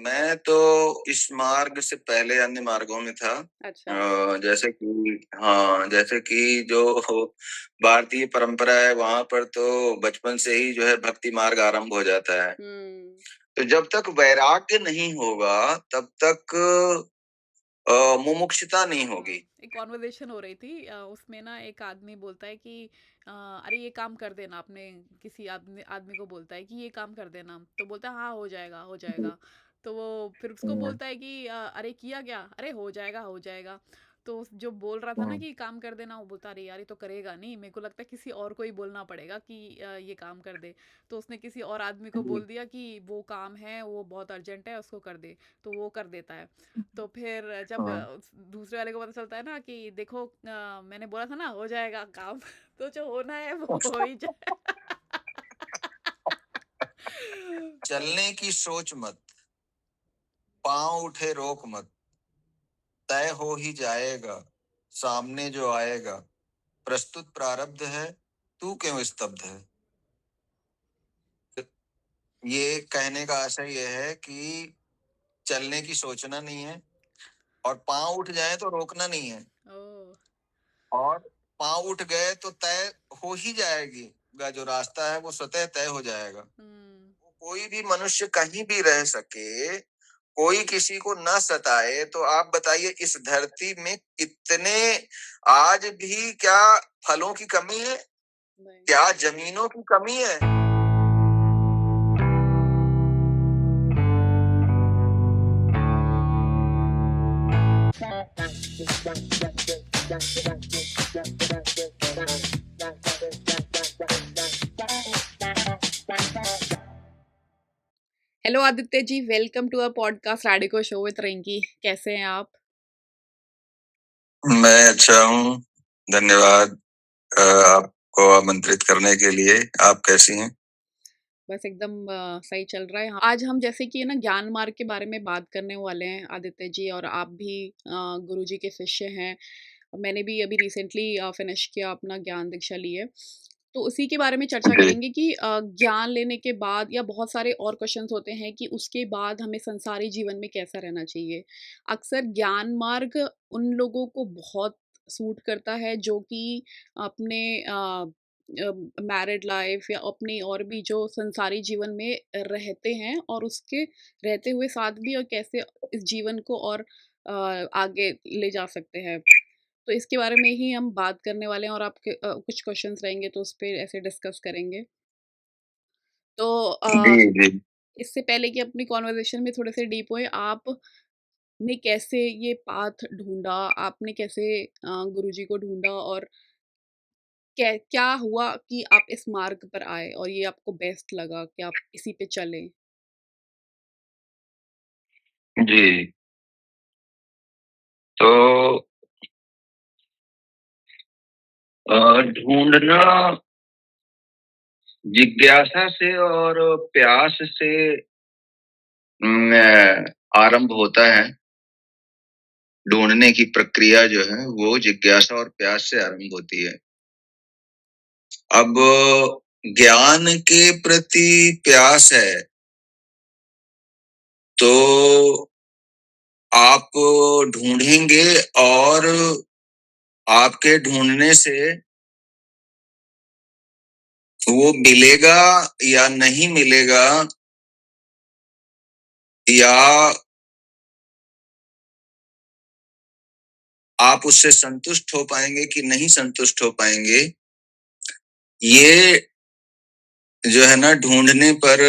मैं तो इस मार्ग से पहले अन्य मार्गों में था। अच्छा। जैसे कि जो भारतीय परंपरा है वहां पर तो बचपन से ही जो है भक्ति मार्ग आरंभ हो जाता है। हुँ। तो जब तक वैराग्य नहीं होगा तब तक मुमुक्षुता नहीं होगी। एक कन्वर्सेशन हो रही थी, उसमें ना एक आदमी बोलता है कि अरे ये काम कर देना, आपने किसी आदमी आदमी को बोलता है कि ये काम कर देना, तो बोलता है हाँ हो जाएगा हो जाएगा। तो वो फिर उसको हम्म, बोलता है कि अरे किया क्या, अरे हो जाएगा हो जाएगा। तो जो बोल रहा था ना हम्म, कि काम कर देना, वो बोलता अरे यार ये तो करेगा नहीं, मेरे को लगता है किसी और को ही बोलना पड़ेगा कि ये काम कर दे। तो उसने किसी और आदमी को बोल दिया कि वो काम है, वो बहुत अर्जेंट है, उसको कर दे। तो वो कर देता है। तो फिर जब हम्म। दूसरे वाले को पता चलता है ना कि देखो, मैंने बोला था ना हो जाएगा काम। तो जो होना है वो हो ही जाए। चलने की सोच मत, पांव उठे रोक मत, तय हो ही जाएगा, सामने जो आएगा, प्रस्तुत प्रारब्ध है, तू क्यों स्तब्ध है। ये कहने का आशय ये है कि चलने की सोचना नहीं है, और पांव उठ जाए तो रोकना नहीं है, ओह। और पांव उठ गए तो तय हो ही जाएगी, जो रास्ता है वो स्वतः तय हो जाएगा। हम्म। कोई भी मनुष्य कहीं भी रह सके, कोई किसी को न सताए, तो आप बताइए इस धरती में कितने आज भी क्या फलों की कमी है, नहीं। क्या जमीनों की कमी है। Hello Aditya ji, welcome to a podcast रेडिको शो विद रिंकी। कैसे हैं आप? मैं अच्छा हूँ, धन्यवाद आपको आमंत्रित करने के लिए। आप कैसी हैं? बस एकदम सही चल रहा है। आज हम जैसे कि ना ज्ञान मार्ग के बारे में बात करने वाले हैं आदित्य जी, और आप भी गुरु जी के शिष्य हैं। मैंने भी अभी रिसेंटली फिनिश किया, अपना ज्ञान दीक्षा ली है। तो उसी के बारे में चर्चा जी, करेंगे कि ज्ञान लेने के बाद या बहुत सारे और क्वेश्चंस होते हैं कि उसके बाद हमें संसारी जीवन में कैसा रहना चाहिए। अक्सर ज्ञान मार्ग उन लोगों को बहुत सूट करता है जो कि अपने मैरिड लाइफ या अपनी और भी जो संसारी जीवन में रहते हैं, और उसके रहते हुए साथ भी और कैसे इस जीवन को और आगे ले जा सकते हैं। तो इसके बारे में ही हम बात करने वाले हैं, और आपके कुछ क्वेश्चंस रहेंगे तो उस पे ऐसे डिस्कस करेंगे। तो जी, जी। इससे पहले कि अपनी कॉन्वर्सेशन में थोड़े से डीप हुए, आपने कैसे ये पाथ ढूँढा? आपने कैसे गुरुजी को ढूँढा, और क्या हुआ कि आप इस मार्ग पर आए और ये आपको बेस्ट लगा कि आप इसी पे चलें? जी, तो ढूँढना जिज्ञासा से और प्यास से आरंभ होता है। ढूँढने की प्रक्रिया जो है वो जिज्ञासा और प्यास से आरंभ होती है। अब ज्ञान के प्रति प्यास है, तो आप ढूँढेंगे, और आपके ढूँढने से वो मिलेगा या नहीं मिलेगा, या आप उससे संतुष्ट हो पाएंगे कि नहीं संतुष्ट हो पाएंगे, ये जो है ना ढूंढने पर,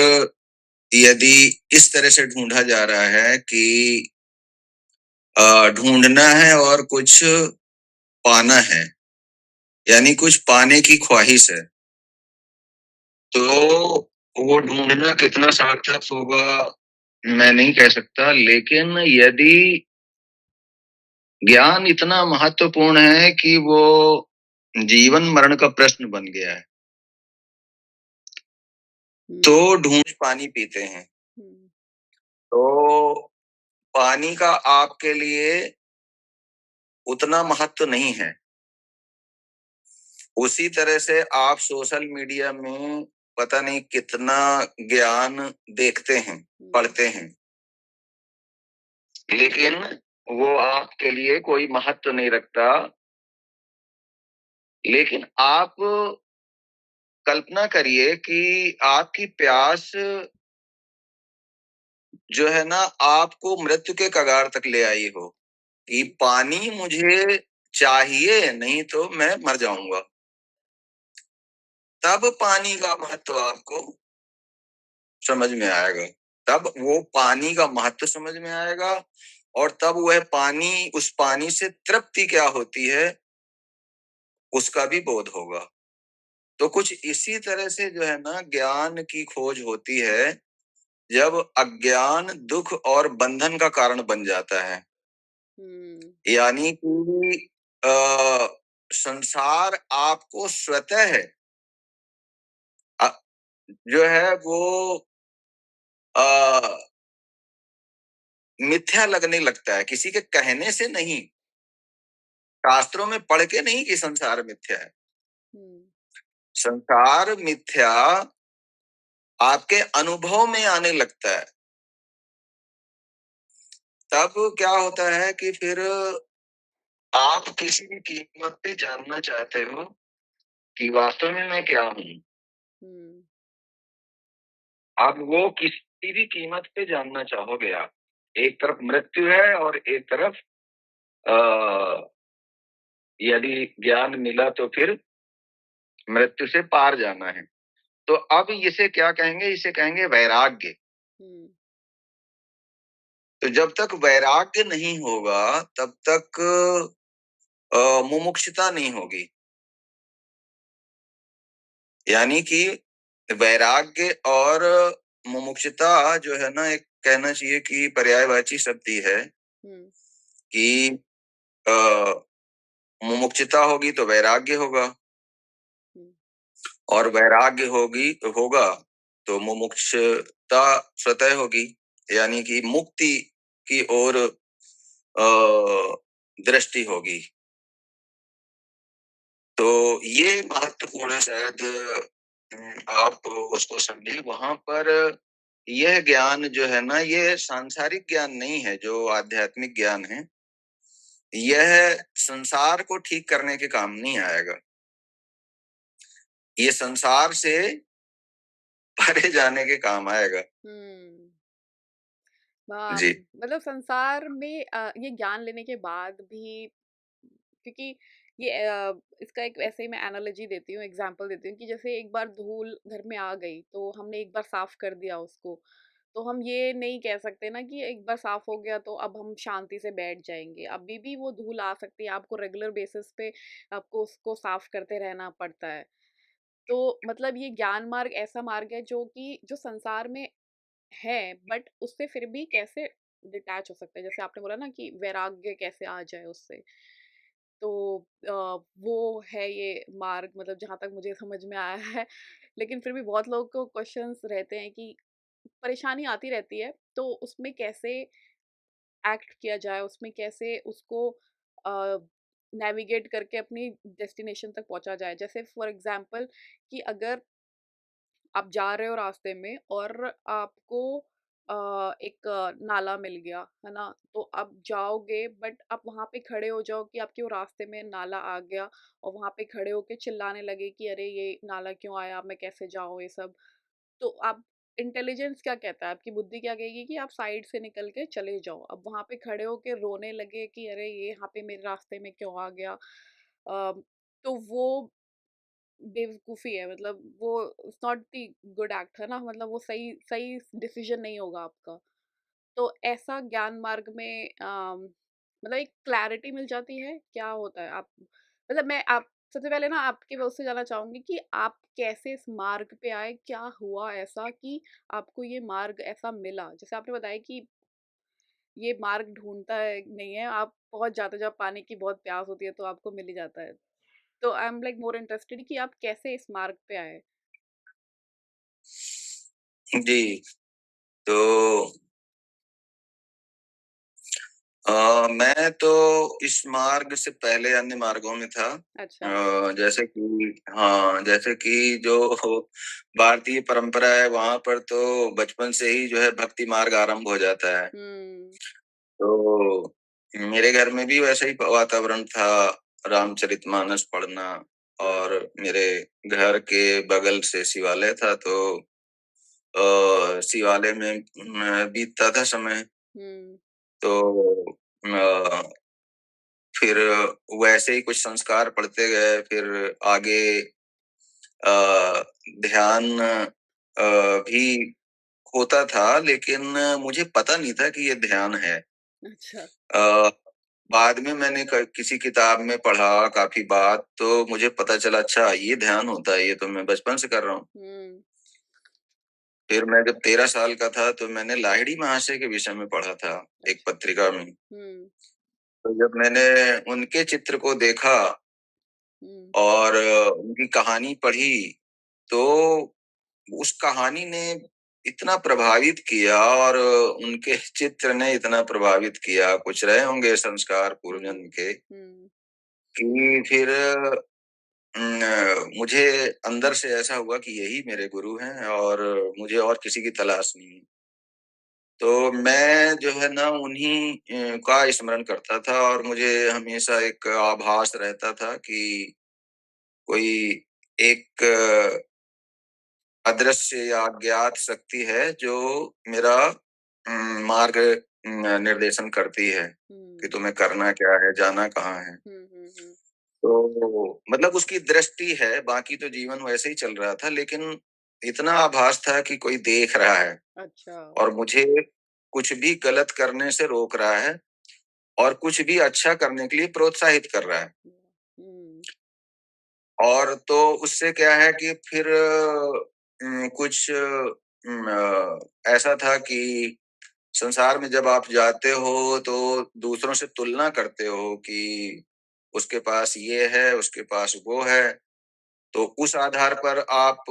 यदि इस तरह से ढूंढा जा रहा है कि ढूंढना है और कुछ पाना है, यानी कुछ पाने की ख्वाहिश है, तो वो ढूंढना कितना सार्थक होगा मैं नहीं कह सकता। लेकिन यदि ज्ञान इतना महत्वपूर्ण है कि वो जीवन मरण का प्रश्न बन गया है, हुँ, तो ढूंढ पानी पीते हैं। हुँ, तो पानी का आपके लिए उतना महत्व नहीं है। उसी तरह से आप सोशल मीडिया में पता नहीं कितना ज्ञान देखते हैं, हुँ, पढ़ते हैं, लेकिन वो आपके लिए कोई महत्व नहीं रखता। लेकिन आप कल्पना करिए कि आपकी प्यास जो है ना आपको मृत्यु के कगार तक ले आई हो कि पानी मुझे चाहिए, नहीं तो मैं मर जाऊंगा। तब पानी का महत्व आपको समझ में आएगा। तब वो पानी का महत्व समझ में आएगा और तब वह पानी, उस पानी से तृप्ति क्या होती है उसका भी बोध होगा। तो कुछ इसी तरह से जो है ना ज्ञान की खोज होती है जब अज्ञान दुख और बंधन का कारण बन जाता है। यानी कि संसार आपको स्वतः अ, जो है वो मिथ्या लगने लगता है, किसी के कहने से नहीं, शास्त्रों में पढ़ के नहीं कि संसार मिथ्या है। संसार मिथ्या आपके अनुभव में आने लगता है। तब क्या होता है कि फिर आप किसी भी कीमत पे जानना चाहते हो कि वास्तव में मैं क्या हूँ। आप वो किसी भी कीमत पे जानना चाहोगे आप। एक तरफ मृत्यु है और एक तरफ यदि ज्ञान मिला तो फिर मृत्यु से पार जाना है। तो अब इसे क्या कहेंगे? इसे कहेंगे वैराग्य। तो जब तक वैराग्य नहीं होगा तब तक मुमुक्षुता नहीं होगी। यानी कि वैराग्य और मुमुक्षुता जो है ना, एक कहना चाहिए कि पर्यायवाची शब्द ही है कि मुमुक्षुता होगी तो वैराग्य होगा और वैराग्य होगा तो मुमुक्षुता स्वतः होगी, यानी कि मुक्ति की ओर दृष्टि होगी। तो ये महत्वपूर्ण है, शायद आप उसको समझे। वहां पर यह ज्ञान जो है ना, ये सांसारिक ज्ञान नहीं है, जो आध्यात्मिक ज्ञान है यह संसार को ठीक करने के काम नहीं आएगा। ये संसार से परे जाने के काम आएगा। जी। मतलब संसार में ये ज्ञान लेने के बाद भी, क्योंकि ये इसका एक ऐसे ही मैं एनालॉजी देती हूँ, एग्जांपल देती हूँ कि जैसे एक बार धूल घर में आ गई तो हमने एक बार साफ कर दिया उसको, तो हम ये नहीं कह सकते ना कि एक बार साफ हो गया तो अब हम शांति से बैठ जाएंगे। अभी भी वो धूल आ सकती है, आपको रेगुलर बेसिस पे आपको उसको साफ करते रहना पड़ता है। तो मतलब ये ज्ञान मार्ग ऐसा मार्ग है जो कि जो संसार में है, बट उससे फिर भी कैसे डिटैच हो सकता है। जैसे आपने बोला ना कि वैराग्य कैसे आ जाए उससे, तो वो है ये मार्ग, मतलब जहाँ तक मुझे समझ में आया है। लेकिन फिर भी बहुत लोगों को क्वेश्चंस रहते हैं कि परेशानी आती रहती है, तो उसमें कैसे एक्ट किया जाए, उसमें कैसे उसको नेविगेट करके अपनी डेस्टिनेशन तक पहुंचा जाए। जैसे फॉर एग्जांपल कि अगर आप जा रहे हो रास्ते में और आपको एक नाला मिल गया, है ना? तो आप जाओगे, बट आप वहाँ पे खड़े हो जाओ कि आपके वो रास्ते में नाला आ गया और वहाँ पे खड़े होके चिल्लाने लगे कि अरे ये नाला क्यों आया, मैं कैसे जाऊँ, ये सब। तो आप इंटेलिजेंस क्या कहता है, आपकी बुद्धि क्या कहेगी कि आप साइड से निकल के चले जाओ। अब वहाँ पे खड़े होके रोने लगे कि अरे ये यहाँ पे मेरे रास्ते में क्यों आ गया, तो वो बेवकूफ़ी है। मतलब वो it's not the good act, है ना? मतलब वो सही सही डिसीजन नहीं होगा आपका। तो ऐसा ज्ञान मार्ग में मतलब एक क्लैरिटी मिल जाती है, क्या होता है? आप मतलब मैं आप सबसे पहले ना आपके वो से जानना चाहूँगी कि आप कैसे इस मार्ग पे आए? क्या हुआ ऐसा कि आपको ये मार्ग ऐसा मिला? जैसे आपने बताया कि ये मार्ग ढूँढता है नहीं है, आप पहुँच जाते हो जब पानी की बहुत प्यास होती है तो आपको मिल ही जाता है। तो I am like more interested कि आप कैसे इस मार्ग पे आए? जी। तो मैं तो इस मार्ग से पहले अन्य मार्गों में था। अच्छा। जैसे कि हाँ, जैसे कि जो भारतीय परंपरा है वहां पर तो बचपन से ही जो है भक्ति मार्ग आरंभ हो जाता है। हुँ। तो मेरे घर में भी वैसा ही वातावरण था, रामचरितमानस पढ़ना। हाँ। और मेरे घर के बगल से शिवालय था, तो शिवालय में बीतता था समय। हुँ। तो अ, फिर वैसे ही कुछ संस्कार पढ़ते गए, फिर आगे ध्यान भी होता था, लेकिन मुझे पता नहीं था कि ये ध्यान है। अच्छा। अ, बाद में मैंने किसी किताब में पढ़ा काफी बात, तो मुझे पता चला अच्छा ये ध्यान होता है, ये तो मैं बचपन से कर रहा हूँ। हुँ। फिर मैं जब 13 साल का था, तो मैंने लाहिड़ी महाशय के विषय में पढ़ा था एक अच्छा। पत्रिका में। हुँ। तो जब मैंने उनके चित्र को देखा हुँ। और उनकी कहानी पढ़ी, तो उस कहानी ने इतना प्रभावित किया और उनके चित्र ने इतना प्रभावित किया, कुछ रहे होंगे संस्कार पूर्व हुँ। जन्म के, हुँ। कि फिर मुझे अंदर से ऐसा हुआ कि यही मेरे गुरु हैं और मुझे और किसी की तलाश नहीं है। तो मैं जो है ना उन्हीं का स्मरण करता था, और मुझे हमेशा एक आभास रहता था कि कोई एक अदृश्य या अज्ञात शक्ति है जो मेरा मार्ग निर्देशन करती है कि हुँ। तुम्हें करना क्या है, जाना कहाँ है। हुँ, हुँ, हुँ। तो मतलब उसकी दृष्टि है, बाकी तो जीवन वैसे ही चल रहा था, लेकिन इतना आभास था कि कोई देख रहा है अच्छा। और मुझे कुछ भी गलत करने से रोक रहा है और कुछ भी अच्छा करने के लिए प्रोत्साहित कर रहा है। हुँ। और तो उससे क्या है कि फिर कुछ ऐसा था कि संसार में जब आप जाते हो तो दूसरों से तुलना करते हो कि उसके पास ये है, उसके पास वो है। तो उस आधार पर आप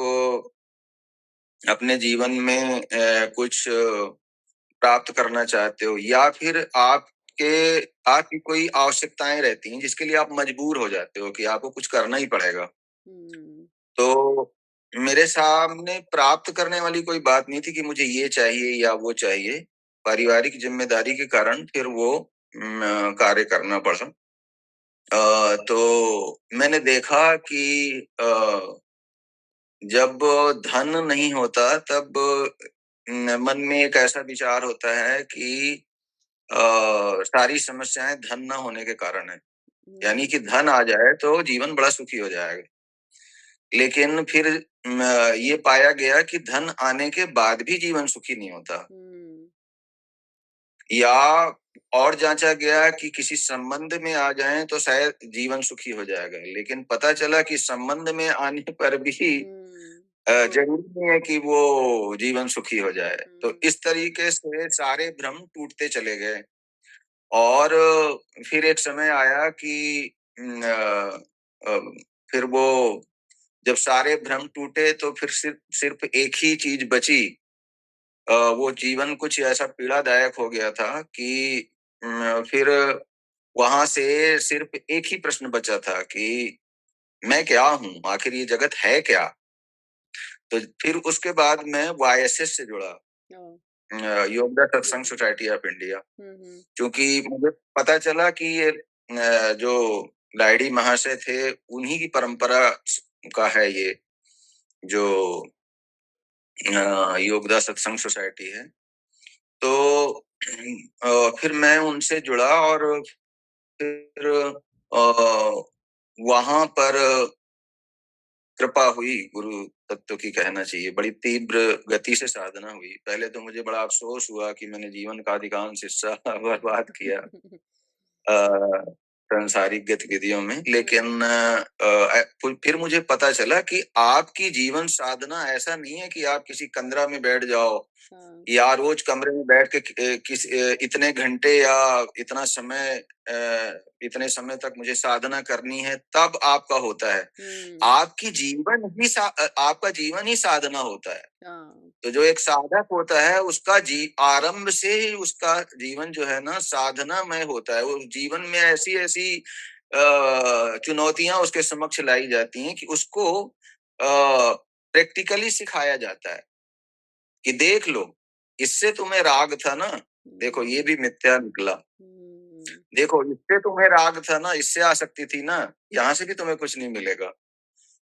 अपने जीवन में कुछ प्राप्त करना चाहते हो, या फिर आपकी कोई आवश्यकताएँ रहती हैं जिसके लिए आप मजबूर हो जाते हो कि आपको कुछ करना ही पड़ेगा। हुँ। तो मेरे सामने प्राप्त करने वाली कोई बात नहीं थी कि मुझे ये चाहिए या वो चाहिए। पारिवारिक ज़िम्मेदारी के कारण फिर वो कार्य करना पड़ा। तो मैंने देखा कि जब धन नहीं होता, तब मन में एक ऐसा विचार होता है कि सारी समस्याएँ धन ना होने के कारण है। यानी हुँ। कि धन आ जाए तो जीवन बड़ा सुखी हो जाएगा। लेकिन फिर ये पाया गया कि धन आने के बाद भी जीवन सुखी नहीं होता। हुँ। या और जाँचा गया कि किसी संबंध में आ जाएँ तो शायद जीवन सुखी हो जाएगा। लेकिन पता चला कि संबंध में आने पर भी हुँ। वो ज़रूरी नहीं है कि वो जीवन सुखी हो जाए। तो हुँ। इस तरीके से सारे भ्रम टूटते चले गए। और फिर एक समय आया कि अ, फिर वो जब सारे भ्रम टूटे तो फिर सिर्फ सिर्फ एक ही चीज बची। वो जीवन कुछ ऐसा पीड़ादायक हो गया था कि फिर वहां से सिर्फ एक ही प्रश्न बचा था कि मैं क्या हूँ, आखिर ये जगत है क्या। तो फिर उसके बाद मैं वाईएसएस से जुड़ा, ओह! योगदा सत्संग हुँ। Society of India. हुँ, हुँ। क्योंकि मुझे पता चला कि ये जो लाहिड़ी महाशय थे, उन्हीं की परंपरा का है ये जो योगदा सत्संग सोसाइटी है। तो फिर मैं उनसे जुड़ा और फिर वहाँ पर कृपा हुई, गुरु तत्व की कहना चाहिए। बड़ी तीव्र गति से साधना हुई। पहले तो मुझे बड़ा अफ़सोस हुआ कि मैंने जीवन का अधिकांश हिस्सा बर्बाद किया अ, सांसारिक गतिविधियों में। हुँ। लेकिन फिर मुझे पता चला कि आपकी जीवन साधना ऐसा नहीं है कि आप किसी कंदरा में बैठ जाओ हाँ। या रोज कमरे में बैठ के इतने घंटे या इतना समय, इतने समय तक मुझे साधना करनी है तब आपका होता है। हुँ। आपका जीवन ही साधना होता है। हाँ। तो जो एक साधक होता है उसका आरंभ से ही उसका जीवन जो है ना साधनामय होता है। वो जीवन में ऐसी-ऐसी चुनौतियाँ उसके समक्ष लाई जाती हैं कि उसको प्रैक्टिकली सिखाया जाता है कि देख लो, इससे तुम्हें राग था ना, देखो ये हुँ, भी मिथ्या निकला। हुँ, देखो इससे तुम्हें राग था ना, इससे आसक्ति थी ना, यहाँ से भी तुम्हें कुछ नहीं मिलेगा।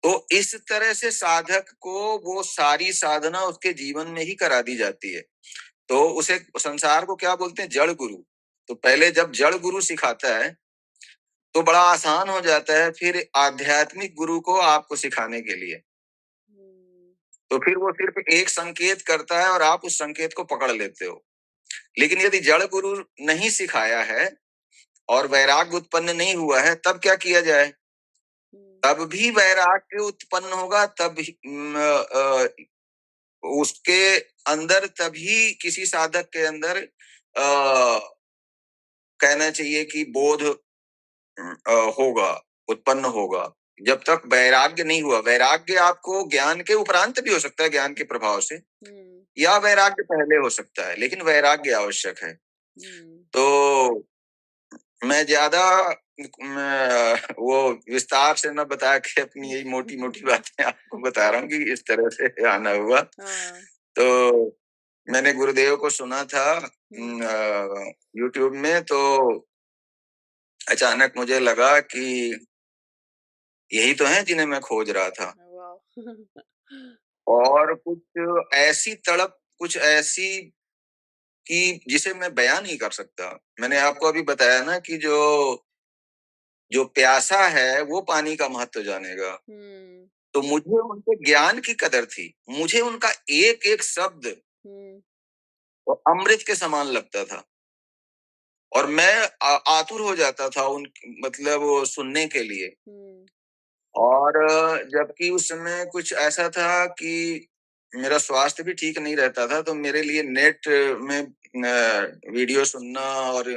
तो इस तरह से साधक को वो सारी साधना उसके जीवन में ही करा दी जाती है। तो उसे संसार को क्या बोलते हैं? जड़ गुरु। तो पहले जब जड़ गुरु सिखाता है तो बड़ा आसान हो जाता है फिर आध्यात्मिक गुरु को आपको सिखाने के लिए। हुँ, तो फिर वो सिर्फ एक संकेत करता है और आप उस संकेत को पकड़ लेते हो। लेकिन यदि जड़ गुरु नहीं सिखाया है और वैराग्य उत्पन्न नहीं हुआ है, तब क्या किया जाए? हुँ, तब भी वैराग्य उत्पन्न होगा, उसके अंदर तभी किसी साधक के अंदर कहना चाहिए कि बोध होगा, उत्पन्न होगा। जब तक वैराग्य नहीं हुआ, वैराग्य आपको ज्ञान के उपरांत भी हो सकता है, ज्ञान के प्रभाव से, हुँ, या वैराग्य पहले हो सकता है, लेकिन वैराग्य आवश्यक है। हुँ, तो मैं ज़्यादा वो विस्तार से ना बता के अपनी यही मोटी-मोटी बातें आपको बता रहा हूँ कि इस तरह से आना हुआ। हाँ, तो मैंने गुरुदेव को सुना था हुँ, यूट्यूब में, तो अचानक मुझे लगा कि यही तो हैं जिन्हें मैं खोज रहा था। वाओ! और कुछ ऐसी तड़प, कुछ ऐसी कि जिसे मैं बयाँ नहीं कर सकता। मैंने आपको अभी बताया ना कि जो जो प्यासा है वो पानी का महत्व जानेगा। हुँ, तो मुझे उनके ज्ञान की कदर थी। मुझे उनका एक-एक शब्द हुँ, वो अमृत के समान लगता था और मैं आतुर हो जाता था उन मतलब वो सुनने के लिए। हुँ, और जबकि उस समय कुछ ऐसा था कि मेरा स्वास्थ्य भी ठीक नहीं रहता था, तो मेरे लिए नेट में वीडियो सुनना और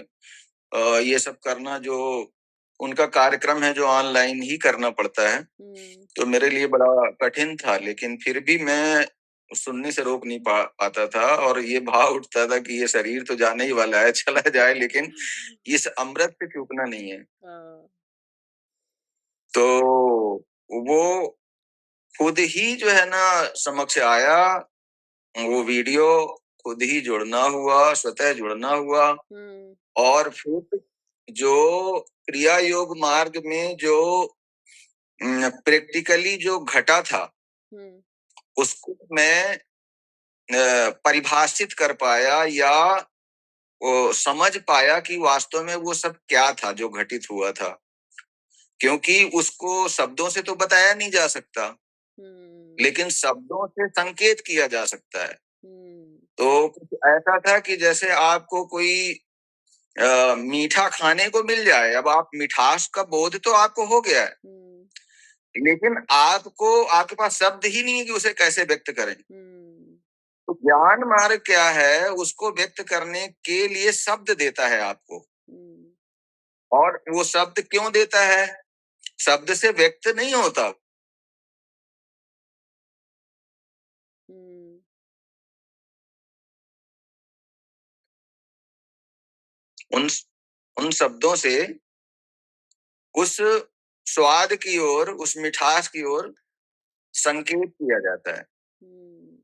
ये सब करना, जो उनका कार्यक्रम है जो ऑनलाइन ही करना पड़ता है, हुँ, तो मेरे लिए बड़ा कठिन था। लेकिन फिर भी मैं सुनने से रोक नहीं पाता था और ये भाव उठता था कि ये शरीर तो जाने ही वाला है, चला जाए, लेकिन इस अमृत से चूकना नहीं है। हाँ, तो वो खुद ही जो है ना समक्ष आया, वो वीडियो खुद ही जुड़ना हुआ, स्वतः जुड़ना हुआ। हुँ, और फिर जो क्रिया योग मार्ग में जो प्रैक्टिकली जो घटा था, हुँ, उसको मैं परिभाषित कर पाया या वो समझ पाया कि वास्तव में वो सब क्या था जो घटित हुआ था। क्योंकि उसको शब्दों से तो बताया नहीं जा सकता, हुँ, लेकिन शब्दों से संकेत किया जा सकता है। हुँ, तो कुछ ऐसा था कि जैसे आपको कोई मीठा खाने को मिल जाए, अब आप मिठास का बोध तो आपको हो गया है, हुँ, लेकिन आपके पास शब्द ही नहीं है कि उसे कैसे व्यक्त करें। हुँ, तो ज्ञान मार्ग क्या है? उसको व्यक्त करने के लिए शब्द देता है आपको। हुँ, और वो शब्द क्यों देता है? शब्द से व्यक्त नहीं होता। हुँ, उन उन शब्दों से उस स्वाद की ओर, उस मिठास की ओर संकेत किया जाता है। हुँ,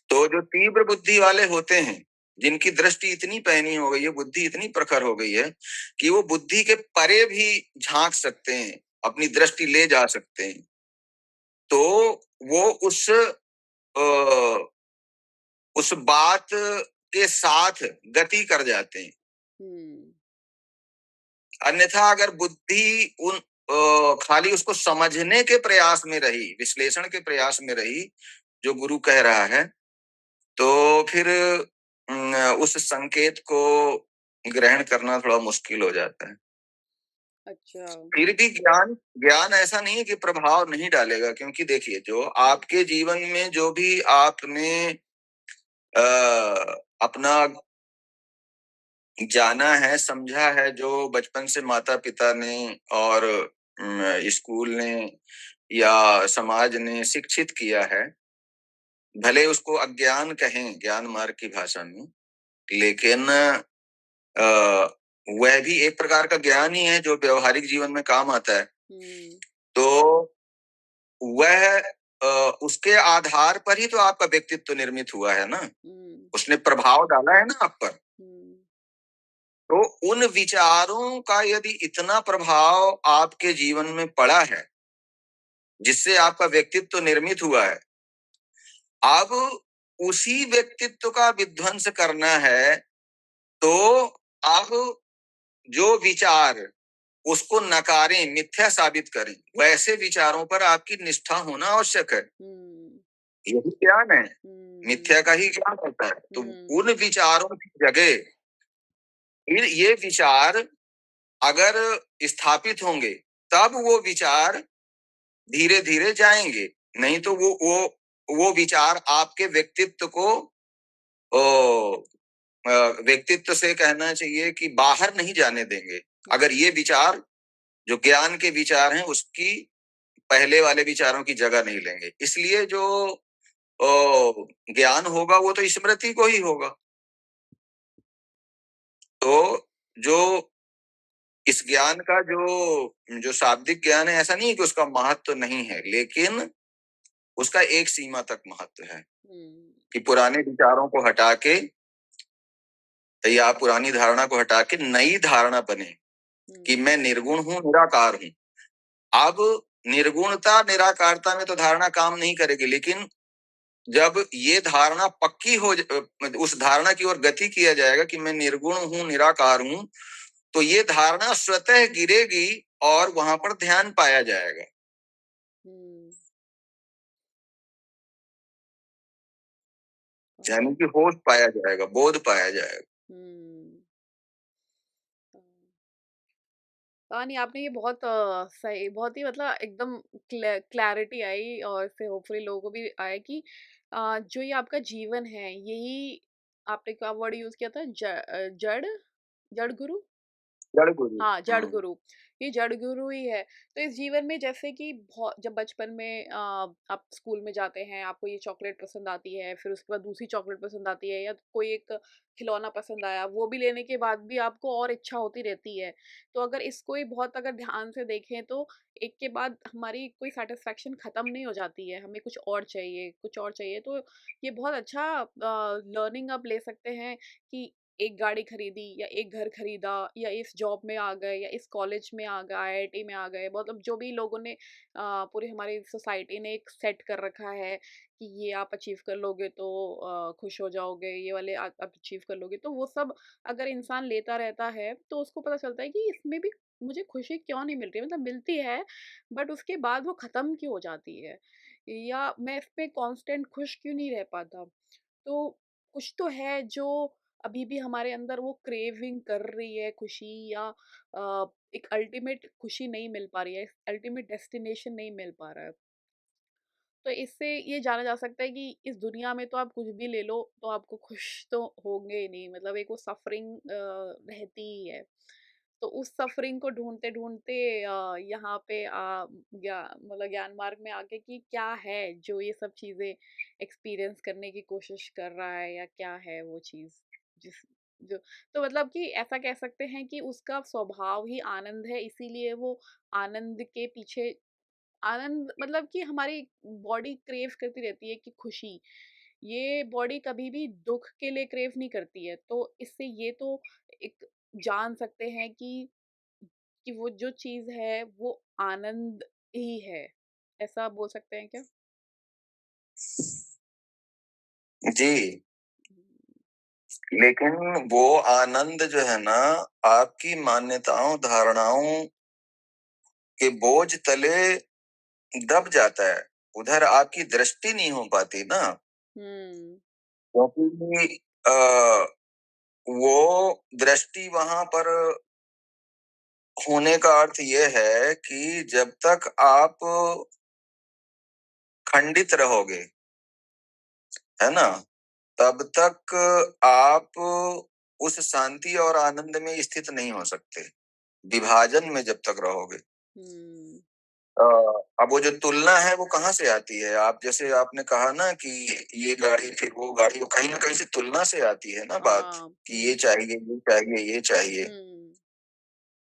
तो जो तीव्र बुद्धि वाले होते हैं, जिनकी दृष्टि इतनी पैनी हो गई है, बुद्धि इतनी प्रखर हो गई है कि वो बुद्धि के परे भी झाँक सकते हैं, अपनी दृष्टि ले जा सकते हैं। तो वो अ, उस बात के साथ गति कर जाते हैं। हुँ, अन्यथा अगर बुद्धि खाली उसको समझने के प्रयास में रही, विश्लेषण के प्रयास में रही, जो गुरु कह रहा है, तो फिर उस संकेत को ग्रहण करना थोड़ा मुश्किल हो जाता है। अच्छा, फिर भी ज्ञान ज्ञान ऐसा नहीं है कि प्रभाव नहीं डालेगा, क्योंकि देखिए जो हुँ, आपके जीवन में जो भी आपने अपना जाना है, समझा है, जो बचपन से माता-पिता ने और स्कूल ने या समाज ने शिक्षित किया है, भले उसको अज्ञान कहें ज्ञान मार्ग की भाषा में, लेकिन वह भी एक प्रकार का ज्ञान ही है जो व्यावहारिक जीवन में काम आता है। हुँ, तो वह उसके आधार पर ही तो आपका व्यक्तित्व निर्मित हुआ है ना, हुँ, उसने प्रभाव डाला है ना आप पर। हुँ, तो उन विचारों का यदि इतना प्रभाव आपके जीवन में पड़ा है, जिससे आपका व्यक्तित्व निर्मित हुआ है, अब उसी व्यक्तित्व का विध्वंस करना है, तो आप जो विचार उसको नकारें, मिथ्या साबित करें, वैसे विचारों पर आपकी निष्ठा होना आवश्यक है। हुँ, यही ज्ञान है, हुँ, मिथ्या का ही ज्ञान होता है। तो हुँ, उन विचारों की जगह फिर ये विचार अगर स्थापित होंगे, तब वो विचार धीरे-धीरे जाएँगे। नहीं तो वो विचार आपके व्यक्तित्व को अ अ, व्यक्तित्व से कहना चाहिए कि बाहर नहीं जाने देंगे। अगर हुँ, ये विचार जो ज्ञान के विचार हैं, उसकी पहले वाले विचारों की जगह नहीं लेंगे। इसलिए जो ज्ञान होगा वो तो स्मृति को ही होगा। तो जो इस ज्ञान का जो जो शाब्दिक ज्ञान है, ऐसा नहीं है कि उसका महत्व नहीं है, लेकिन उसका एक सीमा तक महत्व है हुँ, कि पुराने विचारों को हटा के या पुरानी धारणा को हटा के नई धारणा बने कि हुँ, मैं निर्गुण हूँ, निराकार हूँ। अब निर्गुणता, निराकारता में तो धारणा काम नहीं करेगी, लेकिन जब ये धारणा पक्की उस धारणा की ओर गति किया जाएगा कि मैं निर्गुण हूँ, निराकार हूँ, तो ये धारणा स्वतः गिरेगी और वहां पर ध्यान पाया जाएगा। हुँ, यानी हाँ, कि होश पाया जाएगा, बोध पाया जाएगा। हुँ, हाँ। हाँ, नहीं आपने ये बहुत सही बहुत ही मतलब एकदम क्लैरिटी आई और इससे होपफुली लोगों को भी आया कि जो ये आपका जीवन है यही आपने क्या वर्ड यूज़ किया था जड़ जड़ गुरु? जड़ गुरु। हाँ, जड़ गुरु। ये जड़ गुरु ही है। तो इस जीवन में जैसे कि जब बचपन में आप स्कूल में जाते हैं, आपको ये चॉकलेट पसंद आती है, फिर उसके बाद दूसरी चॉकलेट पसंद आती है या कोई एक खिलौना पसंद आया, वो भी लेने के बाद भी आपको और इच्छा होती रहती है। तो अगर इसको ही बहुत अगर ध्यान से देखें तो एक के बाद हमारी कोई सैटिस्फैक्शन खत्म नहीं हो जाती है, हमें कुछ और चाहिए, कुछ और चाहिए। तो ये बहुत अच्छा लर्निंग आप ले सकते हैं कि एक गाड़ी खरीदी या एक घर खरीदा या इस जॉब में आ गए या इस कॉलेज में आ गए आईआईटी में आ गए मतलब जो भी लोगों ने पूरी हमारी सोसाइटी ने एक सेट कर रखा है कि ये आप अचीव कर लोगे तो खुश हो जाओगे ये वाले आप अचीव कर लोगे तो वो सब अगर इंसान लेता रहता है तो उसको पता चलता है कि इसमें भी मुझे खुशी क्यों नहीं मिल रही मतलब मिलती है बट उसके बाद वो खत्म क्यों हो जाती है या मैं इस पे कांस्टेंट खुश क्यों नहीं रह पाता तो कुछ तो है जो अभी भी हमारे अंदर वो क्रेविंग कर रही है खुशी या एक अल्टीमेट खुशी नहीं मिल पा रही है अल्टीमेट डेस्टिनेशन नहीं मिल पा रहा है तो इससे ये जाना जा सकता है कि इस दुनिया में तो आप कुछ भी ले लो तो आपको खुश तो होंगे ही नहीं मतलब एक वो सफरिंग रहती ही है तो उस सफरिंग को ढूंढते ढूंढते यहाँ पे मतलब ज्ञान मार्ग में आके कि क्या है जो ये सब चीजें एक्सपीरियंस करने की कोशिश कर रहा है या क्या है वो चीज जिस जो तो मतलब कि ऐसा कह सकते हैं कि उसका स्वभाव ही आनंद है इसीलिए वो आनंद के पीछे आनंद मतलब कि हमारी बॉडी क्रेव करती रहती है कि खुशी ये बॉडी कभी भी दुख के लिए क्रेव नहीं करती है तो इससे ये तो एक जान सकते हैं कि वो जो चीज है वो आनंद ही है ऐसा बोल सकते हैं क्या जी, लेकिन वो आनंद जो है ना, आपकी मान्यताओं, धारणाओं के बोझ तले दब जाता है। उधर आपकी दृष्टि नहीं हो पाती ना, हम्म क्योंकि वो दृष्टि वहां पर होने का अर्थ ये है कि जब तक आप खंडित रहोगे, है ना? तब तक आप उस शांति और आनंद में स्थित नहीं हो सकते। विभाजन में जब तक रहोगे। हम्म अ, अब वो जो तुलना है वो कहाँ से आती है? आप जैसे आपने कहा ना कि ये गाड़ी फिर वो गाड़ी, वो कहीं न कहीं से तुलना से आती है ना बात, हाँ कि ये चाहिए, ये चाहिए, ये चाहिए। हम्म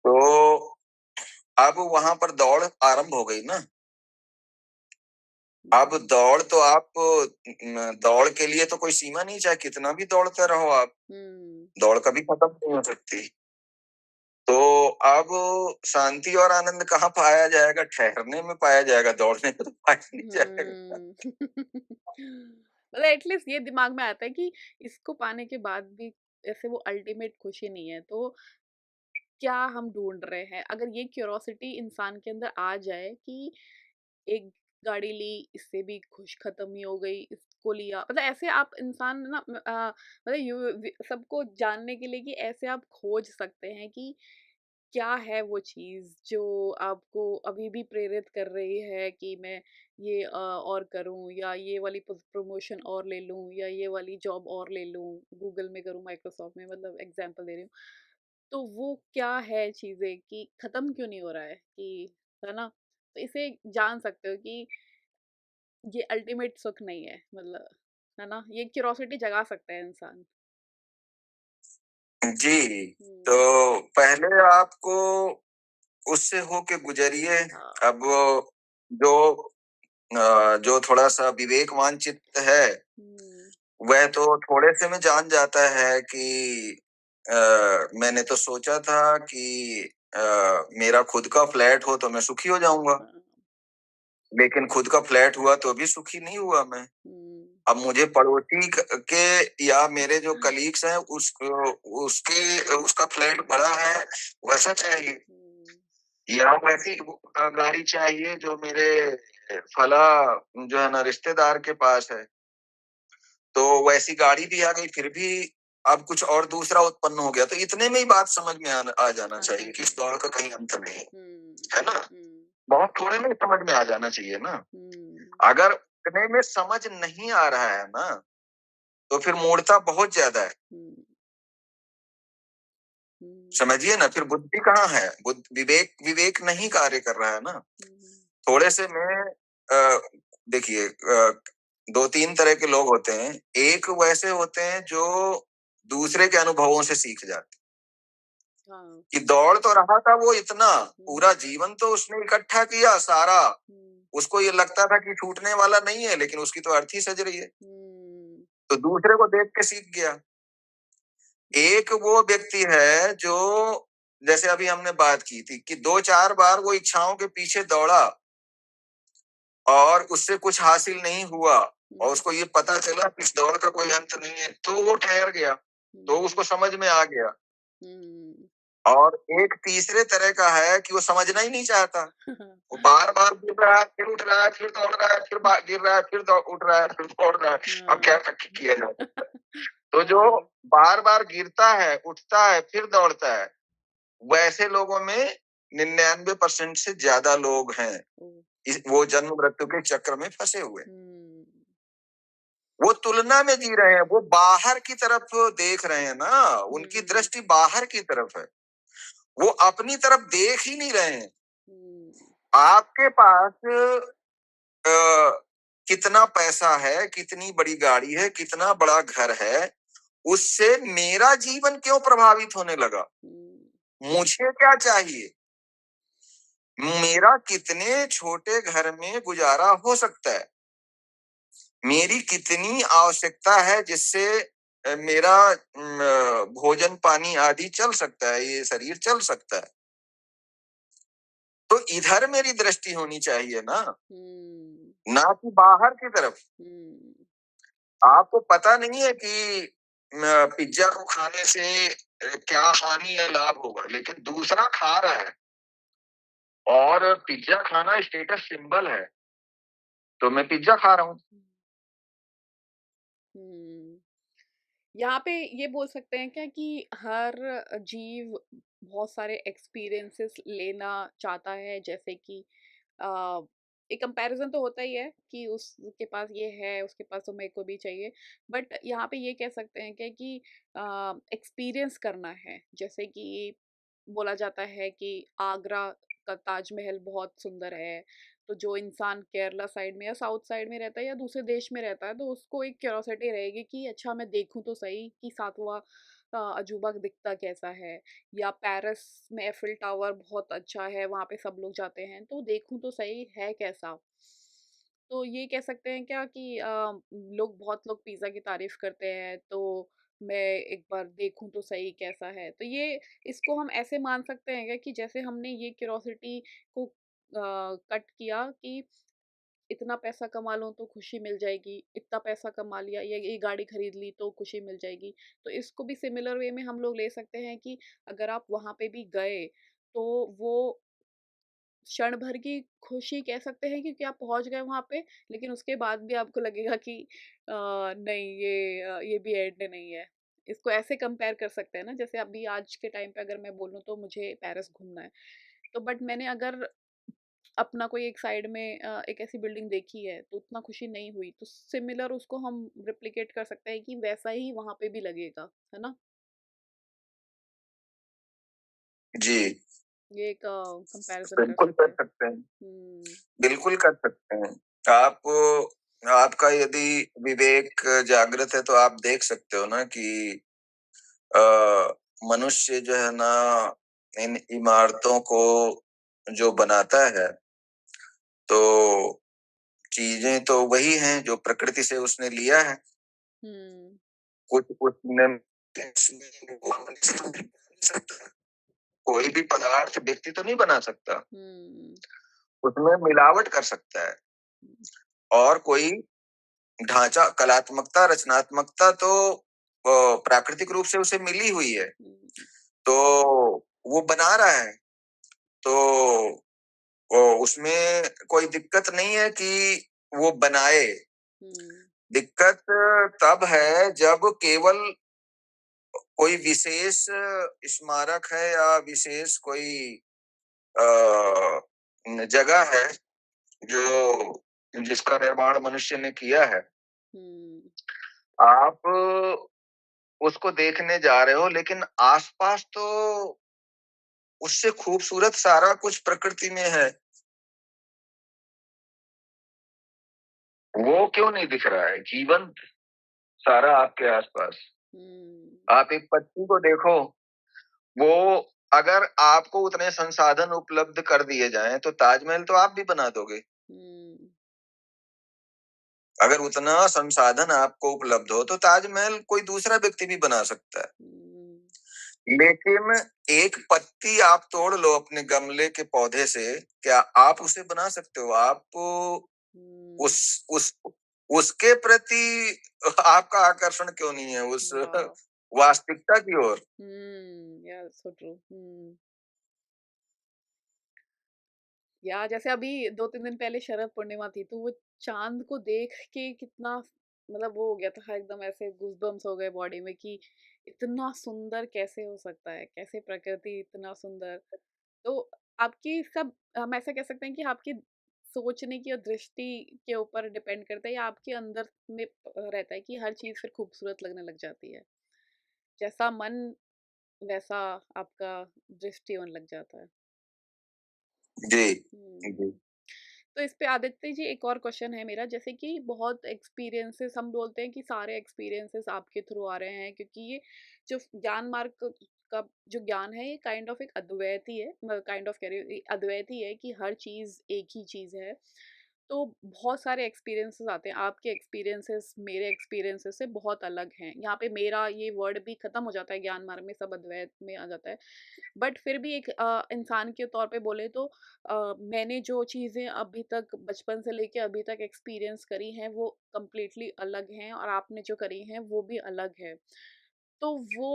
तो अब वहाँ पर दौड़ आरंभ हो गई ना। अब दौड़ तो आप दौड़ के लिए तो कोई सीमा नहीं, चाहे कितना भी दौड़ते रहो आप, हुँ, दौड़ कभी खत्म नहीं हो सकती। तो अब शांति और आनंद कहाँ पाया जाएगा? ठहरने में पाया जाएगा, दौड़ने में तो पाया नहीं जाएगा। हुँ। मतलब एटलीस्ट ये दिमाग में आता है कि इसको पाने के बाद भी ऐसे वो अल्टीमेट खुशी नहीं है, तो क्या हम ढूँढ रहे हैं? अगर ये क्यूरोसिटी इंसान के अंदर आ जाए कि एक गाड़ी ली, इससे भी खुश खत्म ही हो गई, इसको लिया, मतलब ऐसे आप इंसान ना मतलब सबको जानने के लिए कि ऐसे आप खोज सकते हैं कि क्या है वो चीज़ जो आपको अभी भी प्रेरित कर रही है कि मैं ये और करूँ, या ये वाली प्रमोशन और ले लूँ, या ये वाली जॉब और ले लूँ, गूगल में करूँ, माइक्रोसॉफ्ट में, मतलब एग्जांपल दे रही हूँ। तो वो क्या है चीज़ें कि खत्म क्यों नहीं हो रहा है, कि है ना? तो इसे जान सकते हो कि ये अल्टीमेट सुख नहीं है, मतलब है ना? ये क्यूरोसिटी जगा सकता है इंसान। जी, तो हुँ, पहले आपको उससे होके गुज़रिए। हाँ। अब जो जो थोड़ा-सा विवेकवान चित्त है, हुँ, वह तो थोड़े से में जान जाता है कि मैंने तो सोचा था कि मेरा खुद का फ्लैट हो तो मैं सुखी हो जाऊँगा, हाँ, लेकिन खुद का फ्लैट हुआ तो भी सुखी नहीं हुआ मैं। हुँ। अब मुझे पड़ोसी के या मेरे जो कलीग्स हैं उसके उसका फ्लैट बड़ा है, वैसा चाहिए, हुँ, या वैसी गाड़ी चाहिए जो मेरे फला जो है ना रिश्तेदार के पास है। तो वैसी गाड़ी भी आ गई, फिर भी अब कुछ और दूसरा उत्पन्न हो गया, तो इतने में ही बात समझ में आ जाना आ चाहिए कि जाता इस है। दौड़ का कहीं अंत नहीं, हुँ, है ना? हुँ, बहुत थोड़े में समझ में आ जाना चाहिए ना। हुँ, अगर इतने में समझ नहीं आ रहा है ना, तो फिर मूर्खता बहुत ज्यादा है। हुँ, हुँ, समझिए ना, फिर बुद्धि कहाँ है? विवेक विवेक नहीं कार्य कर रहा है ना। हुँ, थोड़े से में देखिए, 2-3 तरह के लोग होते हैं। एक वैसे होते हैं जो दूसरे के अनुभवों से सीख जाते हैं, हाँ, कि दौड़ तो रहा था वो इतना, पूरा हुँ, जीवन तो उसने इकट्ठा किया सारा। हुँ, उसको ये लगता था कि छूटने वाला नहीं है, लेकिन उसकी तो अर्थी सज रही है। हुँ, तो दूसरे को देख के सीख गया। हुँ, एक वो व्यक्ति है जो, जैसे अभी हमने बात की थी कि 2-4 बार वो इच्छाओं के पीछे दौड़ा और उससे कुछ हासिल नहीं हुआ, और हुँ, उसको ये पता चला कि इस दौड़ का कोई अंत नहीं है, तो वो ठहर गया। तो हुँ, उसको समझ में आ गया। हुँ। और एक तीसरे तरह का है कि वो समझना ही नहीं चाहता। वो बार-बार गिर रहा है, फिर उठ रहा है, फिर दौड़ रहा है, फिर गिर रहा है, फिर उठ रहा है, फिर दौड़ रहा है। अब हाँ। क्या किया जाए? तो जो हाँ, बार-बार गिरता है, उठता है, फिर दौड़ता है, वैसे लोगों में 99% से ज्यादा लोग हैं। ओह! वो जन्म मृत्यु के चक्र में फंसे हुए। हुँ, वो तुलना में जी रहे हैं, वो बाहर की तरफ देख रहे हैं ना, उनकी हुँ, दृष्टि बाहर की तरफ है। वो अपनी तरफ देख ही नहीं रहे हैं। हुँ, आपके पास कितना पैसा है, कितनी बड़ी गाड़ी है, कितना बड़ा घर है, उससे मेरा जीवन क्यों प्रभावित होने लगा? हुँ, मुझे क्या चाहिए? मेरा कितने छोटे घर में गुजारा हो सकता है? मेरी कितनी आवश्यकता है जिससे मेरा भोजन पानी आदि चल सकता है, ये शरीर चल सकता है। तो इधर मेरी दृष्टि होनी चाहिए ना, हुँ, ना कि बाहर की तरफ। हुँ, आपको पता नहीं है कि पिज्जा को खाने से क्या हानि या लाभ होगा, लेकिन दूसरा खा रहा है, और पिज्जा खाना स्टेटस सिंबल है, तो मैं पिज्जा खा रहा हूँ। हुँ। यहाँ पे ये बोल सकते हैं क्या कि हर जीव बहुत सारे एक्सपीरियंसेस लेना चाहता है, जैसे कि अ, एक कंपैरिजन तो होता ही है कि उसके पास ये है, उसके पास तो मेरे को भी चाहिए। बट यहाँ पे ये कह सकते हैं क्या कि एक्सपीरियंस करना है, जैसे कि बोला जाता है कि आगरा का ताजमहल बहुत सुंदर है, तो जो इंसान केरला साइड में या साउथ साइड में रहता है या दूसरे देश में रहता है, तो उसको एक क्यूरोसिटी रहेगी कि अच्छा मैं देखूं तो सही कि सातवां अजूबा दिखता कैसा है। या पेरिस में एफिल टावर बहुत अच्छा है, वहाँ पे सब लोग जाते हैं, तो देखूं तो सही है कैसा। तो ये कह सकते हैं क्या कि लोग बहुत लोग पिज़्ज़ा की तारीफ़ करते हैं, तो मैं एक बार देखूँ तो सही कैसा है। तो ये इसको हम ऐसे मान सकते हैं क्या कि जैसे हमने ये क्यूरोसिटी को कट किया कि इतना पैसा कमा लूँ तो खुशी मिल जाएगी, इतना पैसा कमा लिया या ये गाड़ी खरीद ली तो खुशी मिल जाएगी। तो इसको भी सिमिलर वे में हम लोग ले सकते हैं कि अगर आप वहाँ पे भी गए, तो वो क्षण भर की खुशी कह सकते हैं क्योंकि आप पहुँच गए वहाँ पे, लेकिन उसके बाद भी आपको लगेगा कि नहीं ये भी एंड नहीं है। इसको ऐसे कंपेयर कर सकते हैं ना, जैसे अभी आज के टाइम पे अगर मैं बोलूँ तो मुझे पेरिस घूमना है, तो बट मैंने अगर अपना कोई एक साइड में एक ऐसी बिल्डिंग देखी है, तो उतना खुशी नहीं हुई, तो सिमिलर उसको हम रेप्लिकेट कर सकते हैं कि वैसा ही वहाँ पे भी लगेगा, है ना? जी, ये एक कंपैरिज़न कर बिल्कुल सकते कर हैं। सकते हैं। हुँ, बिल्कुल कर सकते हैं। आप आपका यदि विवेक जागृत है तो आप देख सकते हो ना कि अ, मनुष्य जो है ना इन इमारतों को जो बनाता है, तो चीज़ें तो वही हैं जो प्रकृति से उसने लिया है। हुँ, कुछ उसने कोई भी पदार्थ व्यक्ति तो नहीं बना सकता, हुँ, उसमें मिलावट कर सकता है हुँ, और कोई ढाँचा, कलात्मकता, रचनात्मकता तो प्राकृतिक रूप से उसे मिली हुई है, हुँ, तो वो बना रहा है, तो उसमें कोई दिक्कत नहीं है कि वो बनाए। हुँ, दिक्कत दिक्कत तब है जब केवल कोई विशेष स्मारक है या विशेष कोई जगह है जो जिसका निर्माण मनुष्य ने किया है। हुँ, आप उसको देखने जा रहे हो लेकिन आसपास तो उससे खूबसूरत सारा कुछ प्रकृति में है। वो क्यों नहीं दिख रहा है? जीवंत सारा आपके आसपास। हुँ, आप एक पक्षी को देखो, वो अगर आपको उतने संसाधन उपलब्ध कर दिए जाएँ तो ताजमहल तो आप भी बना दोगे। हुँ, अगर उतना संसाधन आपको उपलब्ध हो तो ताजमहल कोई दूसरा व्यक्ति भी बना सकता है। हुँ, लेकिन एक पत्ती आप तोड़ लो अपने गमले के पौधे से, क्या आप उसे बना सकते हो? आप हुँ, उस उसके प्रति आपका आकर्षण क्यों नहीं है उस वाह! वास्तविकता की ओर? या सो ट्रू। या जैसे अभी 2-3 दिन पहले शरद पूर्णिमा थी, तो वो चाँद को देख के कितना मतलब वो हो गया था एकदम ऐसे गूज़बम्प्स हो गए बॉडी में कि इतना सुंदर कैसे हो सकता है? कैसे प्रकृति इतना सुंदर? तो आपकी सब हम ऐसा कह सकते हैं कि आपकी सोचने की और दृष्टि के ऊपर डिपेंड करता है या आपके अंदर में रहता है कि हर चीज़ फिर खूबसूरत लगने लग जाती है। जैसा मन वैसा आपका दृष्टिकोण लग जाता है। जी, हुँ। जी। तो इस पे आदित्य जी एक और क्वेश्चन है मेरा, जैसे कि बहुत एक्सपीरियंसेस हम बोलते हैं कि सारे एक्सपीरियंसेस आपके थ्रू आ रहे हैं क्योंकि ये जो ज्ञान मार्ग का जो ज्ञान है ये काइंड ऑफ एक अद्वैती है, काइंड ऑफ कह रही हूँ अद्वैती है कि हर चीज एक ही चीज है। तो बहुत सारे एक्सपीरियंसेस आते हैं, आपके एक्सपीरियंसेस मेरे एक्सपीरियंसेस से बहुत अलग हैं। यहाँ पे मेरा ये वर्ड भी खत्म हो जाता है, ज्ञान मार्ग में सब अद्वैत में आ जाता है। बट फिर भी एक इंसान के तौर पे बोले तो मैंने जो चीज़ें अभी तक बचपन से लेके अभी तक एक्सपीरियंस करी हैं वो कंप्लीटली अलग हैं और आपने जो करी हैं वो भी अलग है। तो वो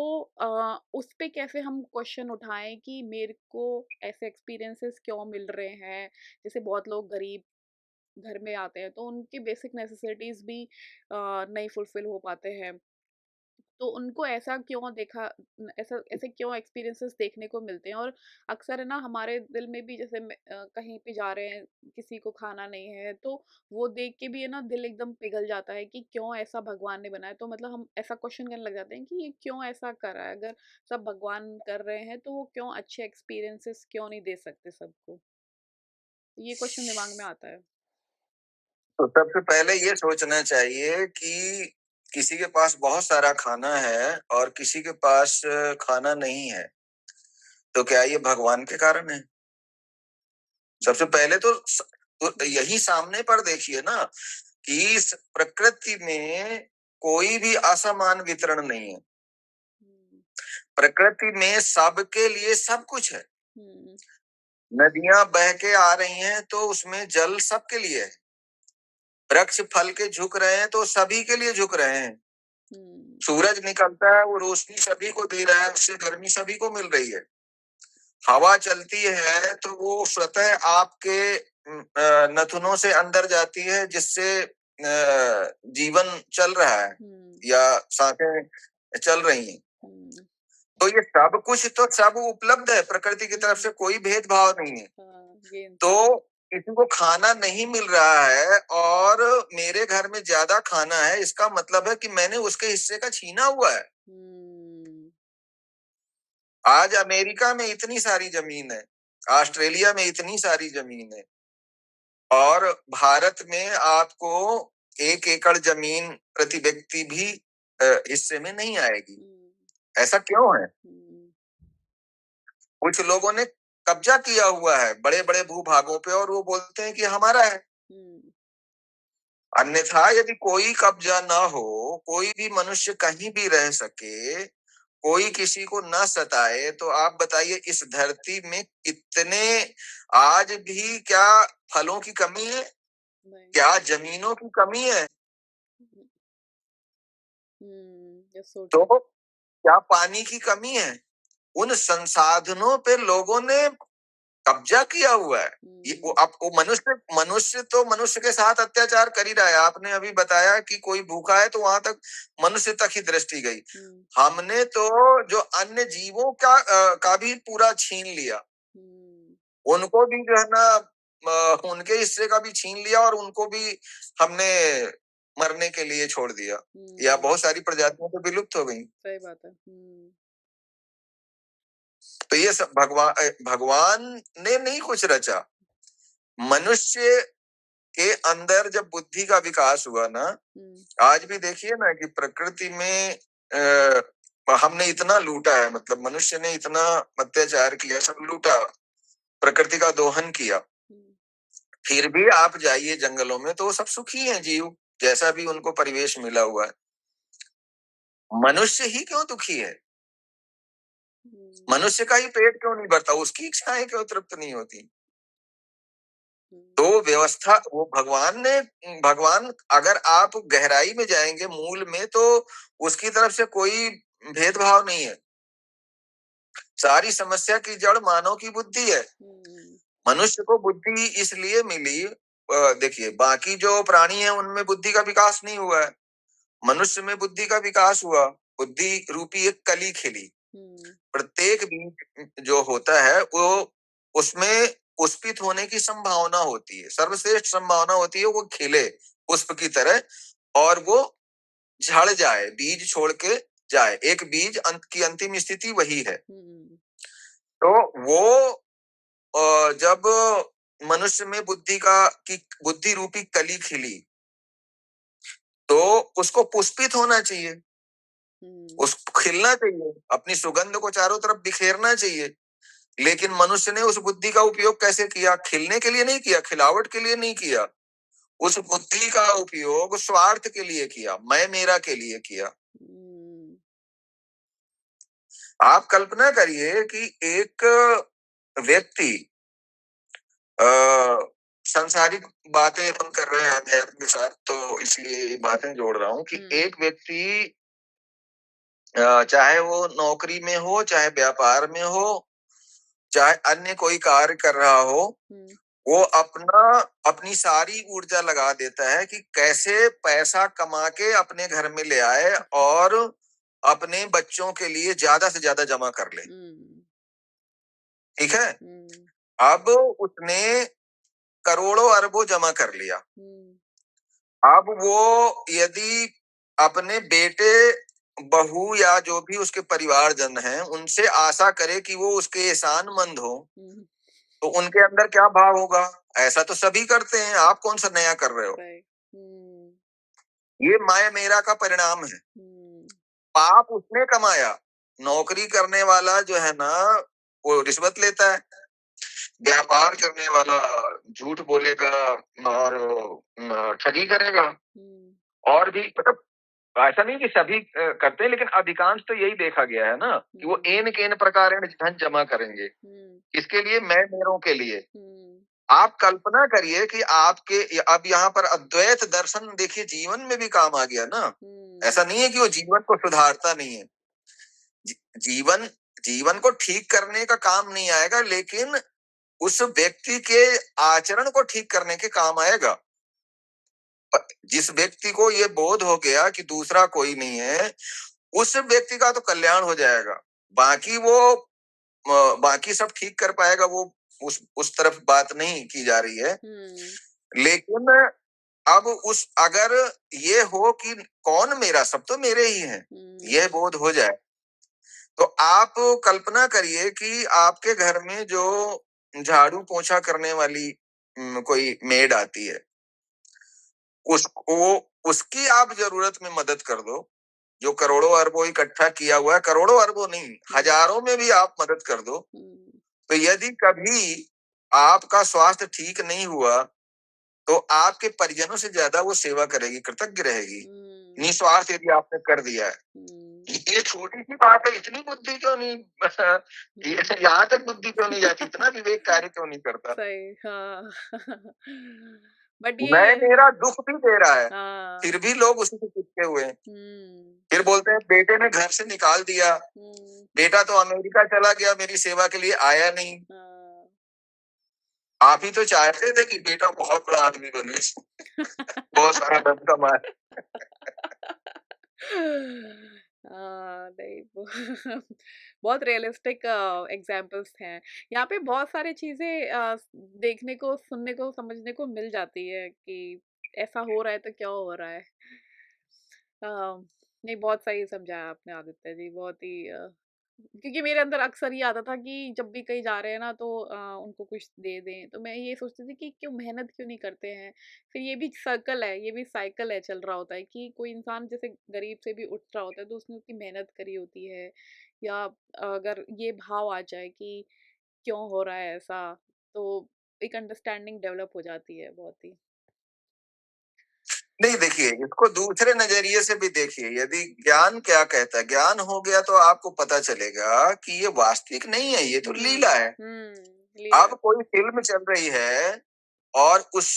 उस पे कैसे हम क्वेश्चन उठाएं कि मेरे को ऐसे एक्सपीरियंसेस क्यों मिल रहे हैं? जैसे बहुत लोग गरीब घर में आते हैं तो उनकी बेसिक नेसेसिटीज भी नहीं फुलफिल हो पाते हैं। तो उनको ऐसा क्यों देखा ऐसा ऐसे क्यों एक्सपीरियंसेस देखने को मिलते हैं? और अक्सर है ना हमारे दिल में भी जैसे कहीं पे जा रहे हैं, किसी को खाना नहीं है तो वो देख के भी है ना दिल एकदम पिघल जाता है कि क्यों ऐसा भगवान ने बनाया। तो मतलब हम ऐसा क्वेश्चन करने लग जाते हैं कि ये क्यों ऐसा कर रहा है? अगर सब भगवान कर रहे हैं तो वो क्यों अच्छे एक्सपीरियंसेस क्यों नहीं दे सकते सबको? ये क्वेश्चन दिमाग में आता है। तो सबसे पहले ये सोचना चाहिए कि किसी के पास बहुत सारा खाना है और किसी के पास खाना नहीं है, तो क्या ये भगवान के कारण है? सबसे हम्म, पहले तो तो यही सामने पर देखिए ना कि इस प्रकृति में कोई भी असमान वितरण नहीं है। प्रकृति में सबके लिए सब कुछ है। नदियां बह के आ रही हैं तो उसमें जल सबके लिए है। वृक्ष फल के झुक रहे हैं तो सभी के लिए झुक रहे हैं। सूरज निकलता है, वो रोशनी सभी को दे रहा है, उससे गर्मी सभी को मिल रही है। हवा चलती है तो वो स्वतः आपके नथुनों से अंदर जाती है, जिससे जीवन चल रहा है या सांसें चल रही हैं। तो ये सब कुछ तो सब उपलब्ध है, प्रकृति की तरफ से कोई भेदभाव नहीं है। तो किसी को खाना नहीं मिल रहा है और मेरे घर में ज्यादा खाना है, इसका मतलब है कि मैंने उसके हिस्से का छीना हुआ है। आज अमेरिका में इतनी सारी जमीन है, ऑस्ट्रेलिया में इतनी सारी जमीन है, और भारत में आपको 1 एकड़ जमीन प्रति व्यक्ति भी हिस्से में नहीं आएगी। ऐसा क्यों है? कुछ लोगों ने कब्जा किया हुआ है बड़े बड़े भूभागों पे और वो बोलते हैं कि हमारा है। अन्यथा यदि कोई कब्जा ना हो, कोई भी मनुष्य कहीं भी रह सके, कोई किसी को ना सताए, तो आप बताइए इस धरती में कितने आज भी क्या फलों की कमी है? क्या जमीनों की कमी है? तो क्या पानी की कमी है? उन संसाधनों पे लोगों ने कब्जा किया हुआ है। ये वो मनुष्य तो मनुष्य के साथ अत्याचार कर ही रहा है। आपने अभी बताया कि कोई भूखा है तो वहां तक मनुष्य तक ही दृष्टि गई। हमने तो जो अन्य जीवों का भी पूरा छीन लिया, उनको भी जो है ना उनके हिस्से का भी छीन लिया और उनको भी हमने मरने के लिए छोड़ दिया, या बहुत सारी प्रजातियां तो विलुप्त हो गई। सही बात है। तो ये सब भगवान ने नहीं कुछ रचा। मनुष्य के अंदर जब बुद्धि का विकास हुआ ना, आज भी देखिए ना कि प्रकृति में हमने इतना लूटा है, मतलब मनुष्य ने इतना अत्याचार किया, सब लूटा, प्रकृति का दोहन किया। फिर भी आप जाइए जंगलों में तो वो सब सुखी हैं जीव, जैसा भी उनको परिवेश मिला हुआ है। मनुष्य ही क्यों दुखी है? मनुष्य का ही पेट क्यों नहीं भरता? उसकी इच्छाएं क्यों तृप्त नहीं होती? तो व्यवस्था वो भगवान अगर आप गहराई में जाएंगे मूल में, तो उसकी तरफ से कोई भेदभाव नहीं है। सारी समस्या की जड़ मानव की बुद्धि है। मनुष्य को बुद्धि इसलिए मिली, देखिए बाकी जो प्राणी है उनमें बुद्धि का विकास नहीं हुआ है, मनुष्य में बुद्धि का विकास हुआ। बुद्धि रूपी एक कली खिली। प्रत्येक बीज जो होता है वो उसमें पुष्पित होने की संभावना होती है, सर्वश्रेष्ठ संभावना होती है वो खिले पुष्प की तरह और वो झड़ जाए, बीज छोड़ के जाए। एक बीज की अंतिम स्थिति वही है। तो वो जब मनुष्य में बुद्धि रूपी कली खिली, तो उसको पुष्पित होना चाहिए, उसको खिलना चाहिए, अपनी सुगंध को चारों तरफ बिखेरना चाहिए। लेकिन मनुष्य ने उस बुद्धि का उपयोग कैसे किया? खिलने के लिए नहीं किया, खिलावट के लिए नहीं किया। उस बुद्धि का उपयोग स्वार्थ के लिए किया, मैं मेरा के लिए किया। आप कल्पना करिए कि एक व्यक्ति सांसारिक बातें हम कर रहे हैं अध्यात्म के साथ, तो इसलिए बातें जोड़ रहा हूं कि एक व्यक्ति चाहे वो नौकरी में हो, चाहे व्यापार में हो, चाहे अन्य कोई कार्य कर रहा हो, वो अपनी सारी ऊर्जा लगा देता है कि कैसे पैसा कमा के अपने घर में ले आए और अपने बच्चों के लिए ज्यादा से ज्यादा जमा कर ले। ठीक है, अब उसने करोड़ों अरबों जमा कर लिया। अब वो यदि अपने बेटे बहू या जो भी उसके परिवारजन हैं उनसे आशा करे कि वो उसके एहसानमंद हो, तो उनके अंदर क्या भाव होगा? ऐसा तो सभी करते हैं, आप कौन सा नया कर रहे हो? ये मैं मेरा का परिणाम है। पाप उसने कमाया। नौकरी करने वाला जो है ना वो रिश्वत लेता है, व्यापार करने वाला झूठ बोलेगा और ठगी करेगा। और भी मतलब ऐसा नहीं कि सभी करते हैं, लेकिन अधिकांश तो यही देखा गया है ना कि वो एन केन प्रकार धन जमा करेंगे। किसके लिए? मैं मेरों के लिए। आप कल्पना करिए कि आपके अब यहाँ पर अद्वैत दर्शन देखिए जीवन में भी काम आ गया ना। ऐसा नहीं है कि वो जीवन को सुधारता नहीं है। जीवन जीवन को ठीक करने का काम नहीं आएगा, लेकिन उस व्यक्ति के आचरण को ठीक करने के काम आएगा। जिस व्यक्ति को ये बोध हो गया कि दूसरा कोई नहीं है, उस व्यक्ति का तो कल्याण हो जाएगा। बाकी वो बाकी सब ठीक कर पाएगा, वो उस तरफ बात नहीं की जा रही है। लेकिन अब अगर ये हो कि कौन मेरा, सब तो मेरे ही हैं, ये बोध हो जाए, तो आप कल्पना करिए कि आपके घर में जो झाड़ू पोछा करने वाली कोई मेड आती है, उसकी आप जरूरत में मदद कर दो। जो करोड़ों अरबों इकट्ठा किया हुआ है, करोड़ों अरबों नहीं, हजारों में भी आप मदद कर दो, तो यदि कभी आपका स्वास्थ्य ठीक नहीं हुआ, तो आपके परिजनों से ज्यादा वो सेवा करेगी, कृतज्ञ रहेगी। निस्वार्थ यदि आपने कर दिया है। ये छोटी सी बात है, इतनी बुद्धि क्यों नहीं यहाँ तक बुद्धि क्यों नहीं जाती, इतना विवेक कार्य क्यों नहीं करता? सही, हाँ। बट मैं ये मेरा दुख भी दे रहा है, हाँ। फिर भी लोग उसी से चिपके हुए हैं। फिर बोलते हैं बेटे ने घर से निकाल दिया, बेटा तो अमेरिका चला गया, मेरी सेवा के लिए आया नहीं। आप ही तो चाहते थे कि बेटा बहुत बड़ा आदमी बने, बहुत सारा धन कमाए। नहीं बहुत रियलिस्टिक एग्जांपल्स हैं। यहाँ पे बहुत सारी चीज़ें देखने को, सुनने को, समझने को मिल जाती है कि ऐसा हो रहा है तो क्या हो रहा है। अ, नहीं, बहुत सही समझाया आपने आदित्य जी, बहुत ही क्योंकि मेरे अंदर अक्सर ये आता था कि जब भी कहीं जा रहे हैं ना तो उनको कुछ दे दें, तो मैं ये सोचती थी कि क्यों मेहनत क्यों नहीं करते हैं। फिर ये भी सर्कल है, ये भी साइकिल है, चल रहा होता है कि कोई इंसान जैसे गरीब से भी उठ रहा होता है तो उसने उतनी मेहनत करी होती है, या अगर ये भाव आ जाए कि क्यों हो रहा है ऐसा, तो एक अंडरस्टैंडिंग डेवलप हो जाती है बहुत ही। नहीं, देखिए इसको दूसरे नजरिए से भी देखिए। यदि ज्ञान क्या कहता है, ज्ञान हो गया तो आपको पता चलेगा कि ये वास्तविक नहीं है, ये तो लीला है। अब कोई फिल्म चल रही है और उस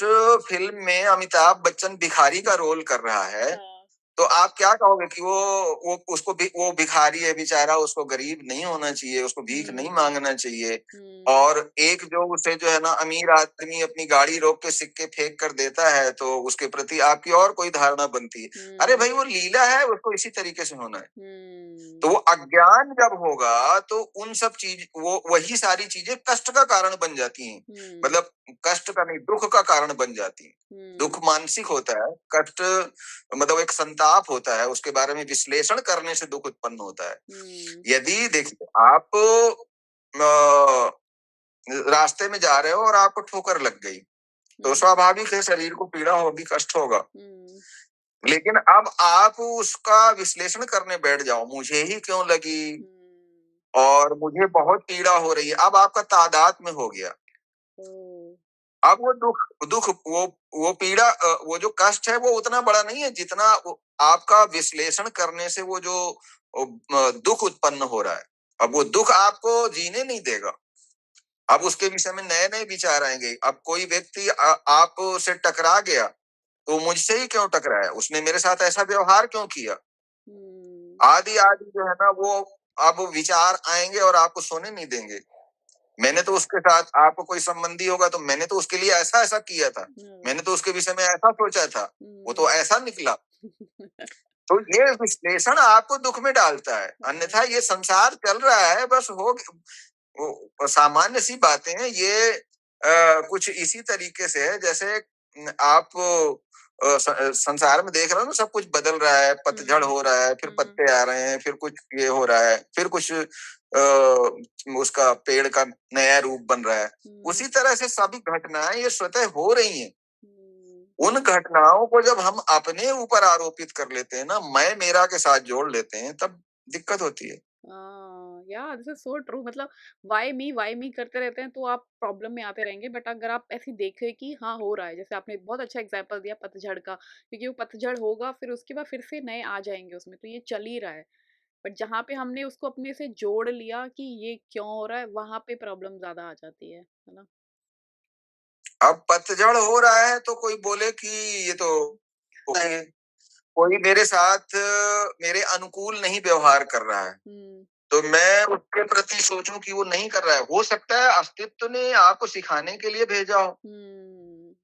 फिल्म में अमिताभ बच्चन भिखारी का रोल कर रहा है, तो आप क्या कहोगे कि वो भिखारी है बेचारा, उसको गरीब नहीं होना चाहिए, उसको भीख नहीं मांगना चाहिए। और एक जो उसे जो है ना अमीर आदमी अपनी गाड़ी रोक के सिक्के फेंक कर देता है, तो उसके प्रति आपकी और कोई धारणा बनती है। अरे भाई, वो लीला है, उसको इसी तरीके से होना है। तो वो अज्ञान जब होगा तो उन सब चीज, वो वही सारी चीजें कष्ट का कारण बन जाती हैं। मतलब कष्ट का नहीं, दुख का कारण बन जाती है। दुख मानसिक होता है, कष्ट मतलब एक संताप होता है, उसके बारे में विश्लेषण करने से दुख उत्पन्न होता है। यदि देखिए आप रास्ते में जा रहे हो और आपको ठोकर लग गई, तो स्वाभाविक है शरीर को पीड़ा होगी, कष्ट होगा। लेकिन अब आप उसका विश्लेषण करने बैठ जाओ, मुझे ही क्यों लगी और मुझे बहुत पीड़ा हो रही है, अब आपका तादाद में हो गया। अब वो दुख दुख वो पीड़ा वो जो कष्ट है वो उतना बड़ा नहीं है जितना आपका विश्लेषण करने से वो जो दुख उत्पन्न हो रहा है। अब वो दुख आपको जीने नहीं देगा, अब उसके विषय में नए नए विचार आएंगे। अब कोई व्यक्ति आप से टकरा गया, तो मुझसे ही क्यों टकराया, उसने मेरे साथ ऐसा व्यवहार क्यों किया, आदि आदि जो है ना वो अब विचार आएंगे और आपको सोने नहीं देंगे। मैंने तो उसके साथ, आपको कोई संबंधी होगा तो मैंने तो उसके लिए ऐसा ऐसा किया था, मैंने तो उसके विषय में ऐसा सोचा था, वो तो ऐसा निकला। तो ये विश्लेषण आपको दुख में डालता है। अन्यथा ये संसार चल रहा है, बस सामान्य सी बातें हैं ये। कुछ इसी तरीके से है जैसे आप संसार में देख रहे हो ना, सब कुछ बदल रहा है, पतझड़ हो रहा है, फिर पत्ते आ रहे हैं, फिर कुछ ये हो रहा है, फिर कुछ उसका पेड़ का नया रूप बन रहा है। उसी तरह से सभी घटनाएं ये स्वतः हो रही हैं। उन घटनाओं को जब हम अपने ऊपर आरोपित कर लेते हैं ना, मैं मेरा के साथ जोड़ लेते हैं, तब दिक्कत होती है। या दिस इज़ सो ट्रू मतलब व्हाई मी करते रहते हैं तो आप प्रॉब्लम में आते रहेंगे। बट अगर आप ऐसे देखें कि हाँ, हो रहा है, जैसे आपने बहुत अच्छा एग्ज़ाम्पल दिया पतझड़ का, क्योंकि वो पतझड़ होगा फिर उसके बाद फिर से नए आ जाएँगे उसमें, तो ये चल ही रहा है। बट जहाँ पे हमने उसको अपने से जोड़ लिया कि ये क्यों हो रहा है, वहाँ पे प्रॉब्लम ज़्यादा आ जाती है ना? अब पतझड़ हो रहा है तो कोई बोले कि ये तो कोई मेरे साथ मेरे अनुकूल नहीं व्यवहार कर रहा है, हुँ, तो मैं उसके प्रति सोचूं कि वो नहीं कर रहा है। हो सकता है अस्तित्व ने आपको सिखाने के लिए भेजा हो। हुँ,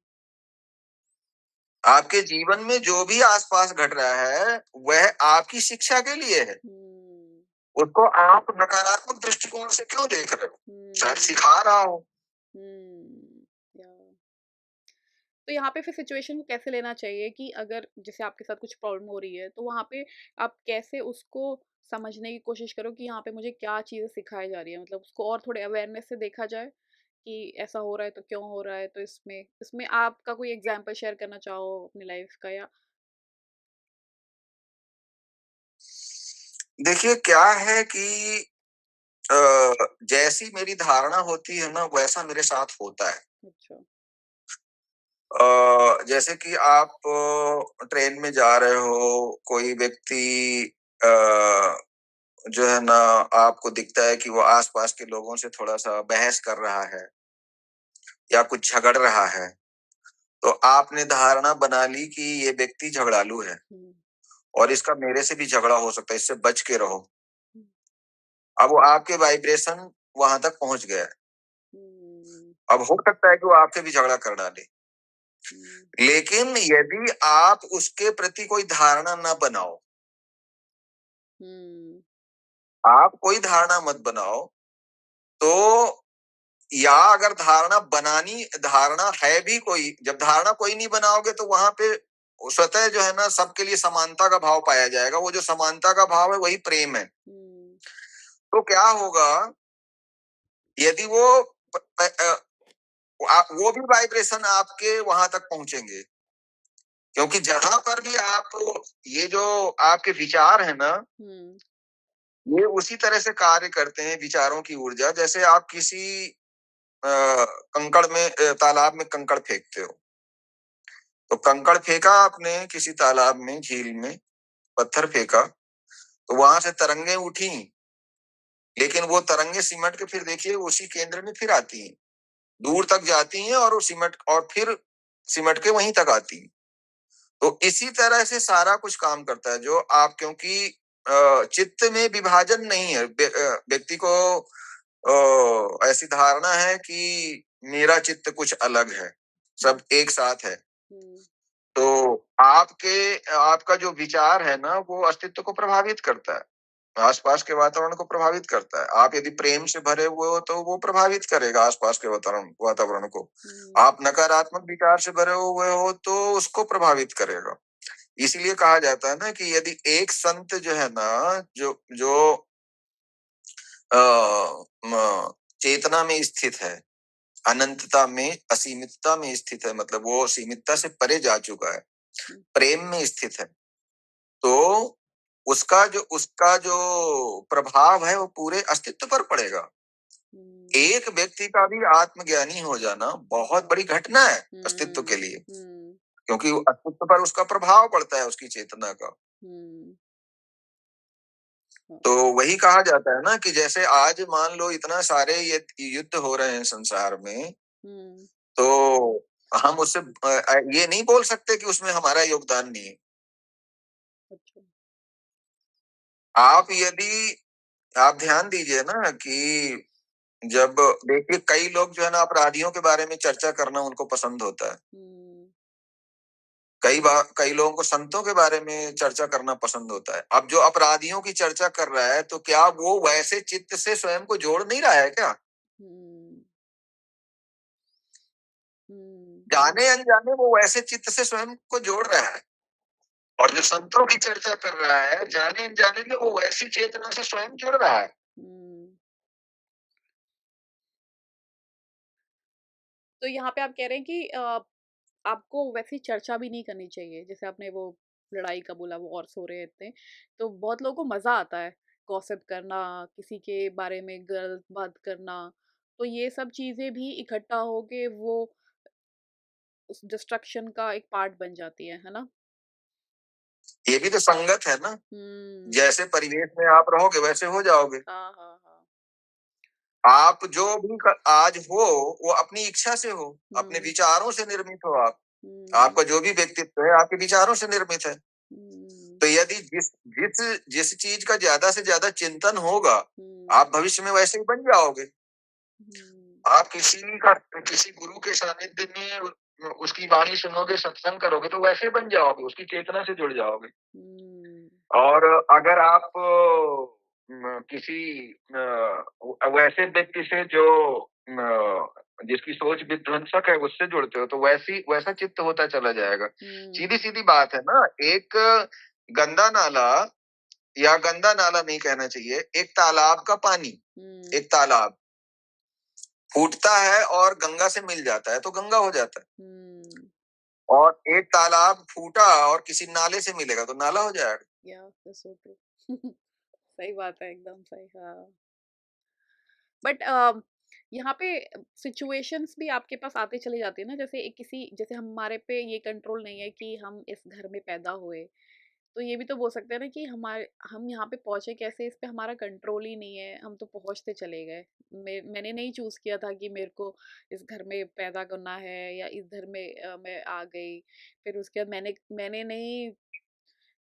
आपके जीवन में जो भी आसपास घट रहा है वह आपकी शिक्षा के लिए है। हुँ, उसको आप नकारात्मक दृष्टिकोण से क्यों देख रहे हो? शायद हुँ, सिखा रहा हो। हुँ, या तो यहाँ पे फिर सिचुएशन को कैसे लेना चाहिए कि अगर जैसे आपके साथ कुछ प्रॉब्लम हो रही है, तो वहाँ पे आप कैसे उसको समझने की कोशिश करो कि यहाँ पे मुझे क्या चीज़ें सिखाई जा रही है? मतलब उसको और थोड़े अवेयरनेस से देखा जाए कि ऐसा हो रहा है तो क्यों हो रहा है? तो इसमें इसमें आपका कोई एग्ज़ाम्पल शेयर करना चाहो अपनी लाइफ़ का या देखिए क्या है कि अ, जैसी मेरी धारणा होती है ना वैसा मेरे साथ होता है। अच्छा। जैसे कि आप ट्रेन में जा रहे हो, कोई व्यक्ति अ, जो है ना आपको दिखता है कि वो आसपास के लोगों से थोड़ा-सा बहस कर रहा है या कुछ झगड़ रहा है, तो आपने धारणा बना ली कि ये व्यक्ति झगड़ालू है हुँ, और इसका मेरे से भी झगड़ा हो सकता है, इससे बच के रहो। हुँ, अब वो आपके वाइब्रेशन वहां तक पहुंच गया है। हुँ, अब हो सकता है कि वो आपसे भी झगड़ा कर डाले, हुँ, लेकिन यदि आप उसके प्रति कोई धारणा ना बनाओ, हुँ, आप कोई धारणा मत बनाओ, तो या अगर धारणा है भी कोई, जब धारणा कोई नहीं बनाओगे तो वहां पे स्वतः जो है ना सबके लिए समानता का भाव पाया जाएगा। वो जो समानता का भाव है वही प्रेम है। हुँ, तो क्या होगा यदि वो भी वाइब्रेशन आपके वहां तक पहुंचेंगे, क्योंकि जहां पर भी आप ये जो आपके विचार है ना, हुँ, ये उसी तरह से कार्य करते हैं विचारों की ऊर्जा। जैसे आप किसी तालाब में कंकड़ फेंकते हो, तो कंकड़ फेंका आपने किसी तालाब में, झील में, पत्थर फेंका, तो वहां से तरंगे उठी, लेकिन वो तरंगे सिमट के फिर देखिए उसी केंद्र में फिर आती हैं, दूर तक जाती हैं और वो सिमट और फिर सिमट के वहीं तक आती हैं। तो इसी तरह से सारा कुछ काम करता है जो आप, क्योंकि चित्त में विभाजन नहीं है। व्यक्ति को ऐसी धारणा है कि मेरा चित्त कुछ अलग है, हुँ, सब एक साथ है। हुँ, तो आपका जो विचार है ना वो अस्तित्व को प्रभावित करता है, आसपास के वातावरण को प्रभावित करता है। आप यदि प्रेम से भरे हुए हो तो वो प्रभावित करेगा आसपास के वातावरण वातावरण को। हुँ, आप नकारात्मक विचार से भरे हुए हो तो उसको प्रभावित करेगा। इसीलिए कहा जाता है ना कि यदि एक संत जो है ना, जो जो अ, म, चेतना में स्थित है, अनंतता में, असीमितता में स्थित है, मतलब वो सीमितता से परे जा चुका है, हुँ, प्रेम में स्थित है, तो उसका जो प्रभाव है वो पूरे अस्तित्व पर पड़ेगा। हुँ, एक व्यक्ति का भी आत्मज्ञानी हो जाना बहुत बड़ी घटना है अस्तित्व के हुँ, लिए, हुँ, क्योंकि अस्तित्व पर उसका प्रभाव पड़ता है उसकी चेतना का। हुँ, हाँ, तो वही कहा जाता है ना कि जैसे आज मान लो इतना सारे ये युद्ध हो रहे हैं संसार में, हुँ, तो हम ये नहीं बोल सकते कि उसमें हमारा योगदान नहीं है। अच्छा, आप यदि आप ध्यान दीजिए ना कि जब देखिए कई लोग जो है ना अपराधियों के बारे में चर्चा करना उनको पसंद होता है। हुँ, कई लोगों को संतों के बारे में चर्चा करना पसंद होता है। अब जो अपराधियों की चर्चा कर रहा है तो क्या वो वैसे चित्त से स्वयं को जोड़ नहीं रहा है क्या? हुँ, हुँ, ये जाने अनजाने वो वैसे चित्त से स्वयं को जोड़ रहा है। और जो संतों की चर्चा कर रहा है, जाने अनजाने में वो वैसी चेतना से स्वयं जुड़ रहा है। हुँ, तो यहाँ पे आप कह रहे हैं कि आपको वैसी चर्चा भी नहीं करनी चाहिए, जैसे आपने वो लड़ाई का बोला, वॉर्स हो रहे थे, तो बहुत लोगों को मज़ा आता है गॉसिप करना, किसी के बारे में गलत बात करना, तो ये सब चीज़ें भी इकट्ठा होके वो उस डिस्ट्रक्शन का एक पार्ट बन जाती है ना? ये भी तो संगत है ना, हुँ। जैसे परिवेश में आप रहोगे वैसे हो जाओगे। हाँ, हाँ, हाँ। आप जो भी आज हो वो अपनी इच्छा से हो, अपने हुँ, विचारों से निर्मित हो आप। हुँ, आपका जो भी व्यक्तित्व है आपके विचारों से निर्मित है। हुँ, तो यदि जिस जिस जिस चीज का ज्यादा से ज्यादा चिंतन होगा, हुँ, आप भविष्य में वैसे ही बन जाओगे। हुँ, आप किसी गुरु के सानिध्य में उसकी वाणी सुनोगे, सत्संग करोगे तो वैसे बन जाओगे, उसकी चेतना से जुड़ जाओगे। हुँ, और अगर आप किसी वैसे व्यक्ति से जो जिसकी सोच विध्वंसक है उससे जुड़ते हो तो वैसा चित्त होता चला जाएगा। सीधी हुँ, सीधी बात है ना। एक गंदा नाला, या गंदा नाला नहीं कहना चाहिए, एक तालाब का पानी, हुँ, एक तालाब फूटता है और गंगा से मिल जाता है तो गंगा हो जाता है। हुँ, और एक तालाब फूटा और किसी नाले से मिलेगा तो नाला हो जाएगा। या दैट्स सो ट्रू। सही बात है, एकदम सही, हाँ। बट यहाँ पे सिचुएशंस भी आपके पास आते चले जाते हैं ना, जैसे एक किसी जैसे हमारे पे ये कंट्रोल नहीं है कि हम इस घर में पैदा हुए, तो ये भी तो बोल सकते हैं ना कि हम यहाँ पे पहुँचे कैसे, इस पे हमारा कंट्रोल ही नहीं है, हम तो पहुँचते चले गए। मैंने नहीं चूज़ किया था कि मेरे को इस घर में पैदा करना है या इस घर में मैं आ गई। फिर उसके बाद मैंने नहीं,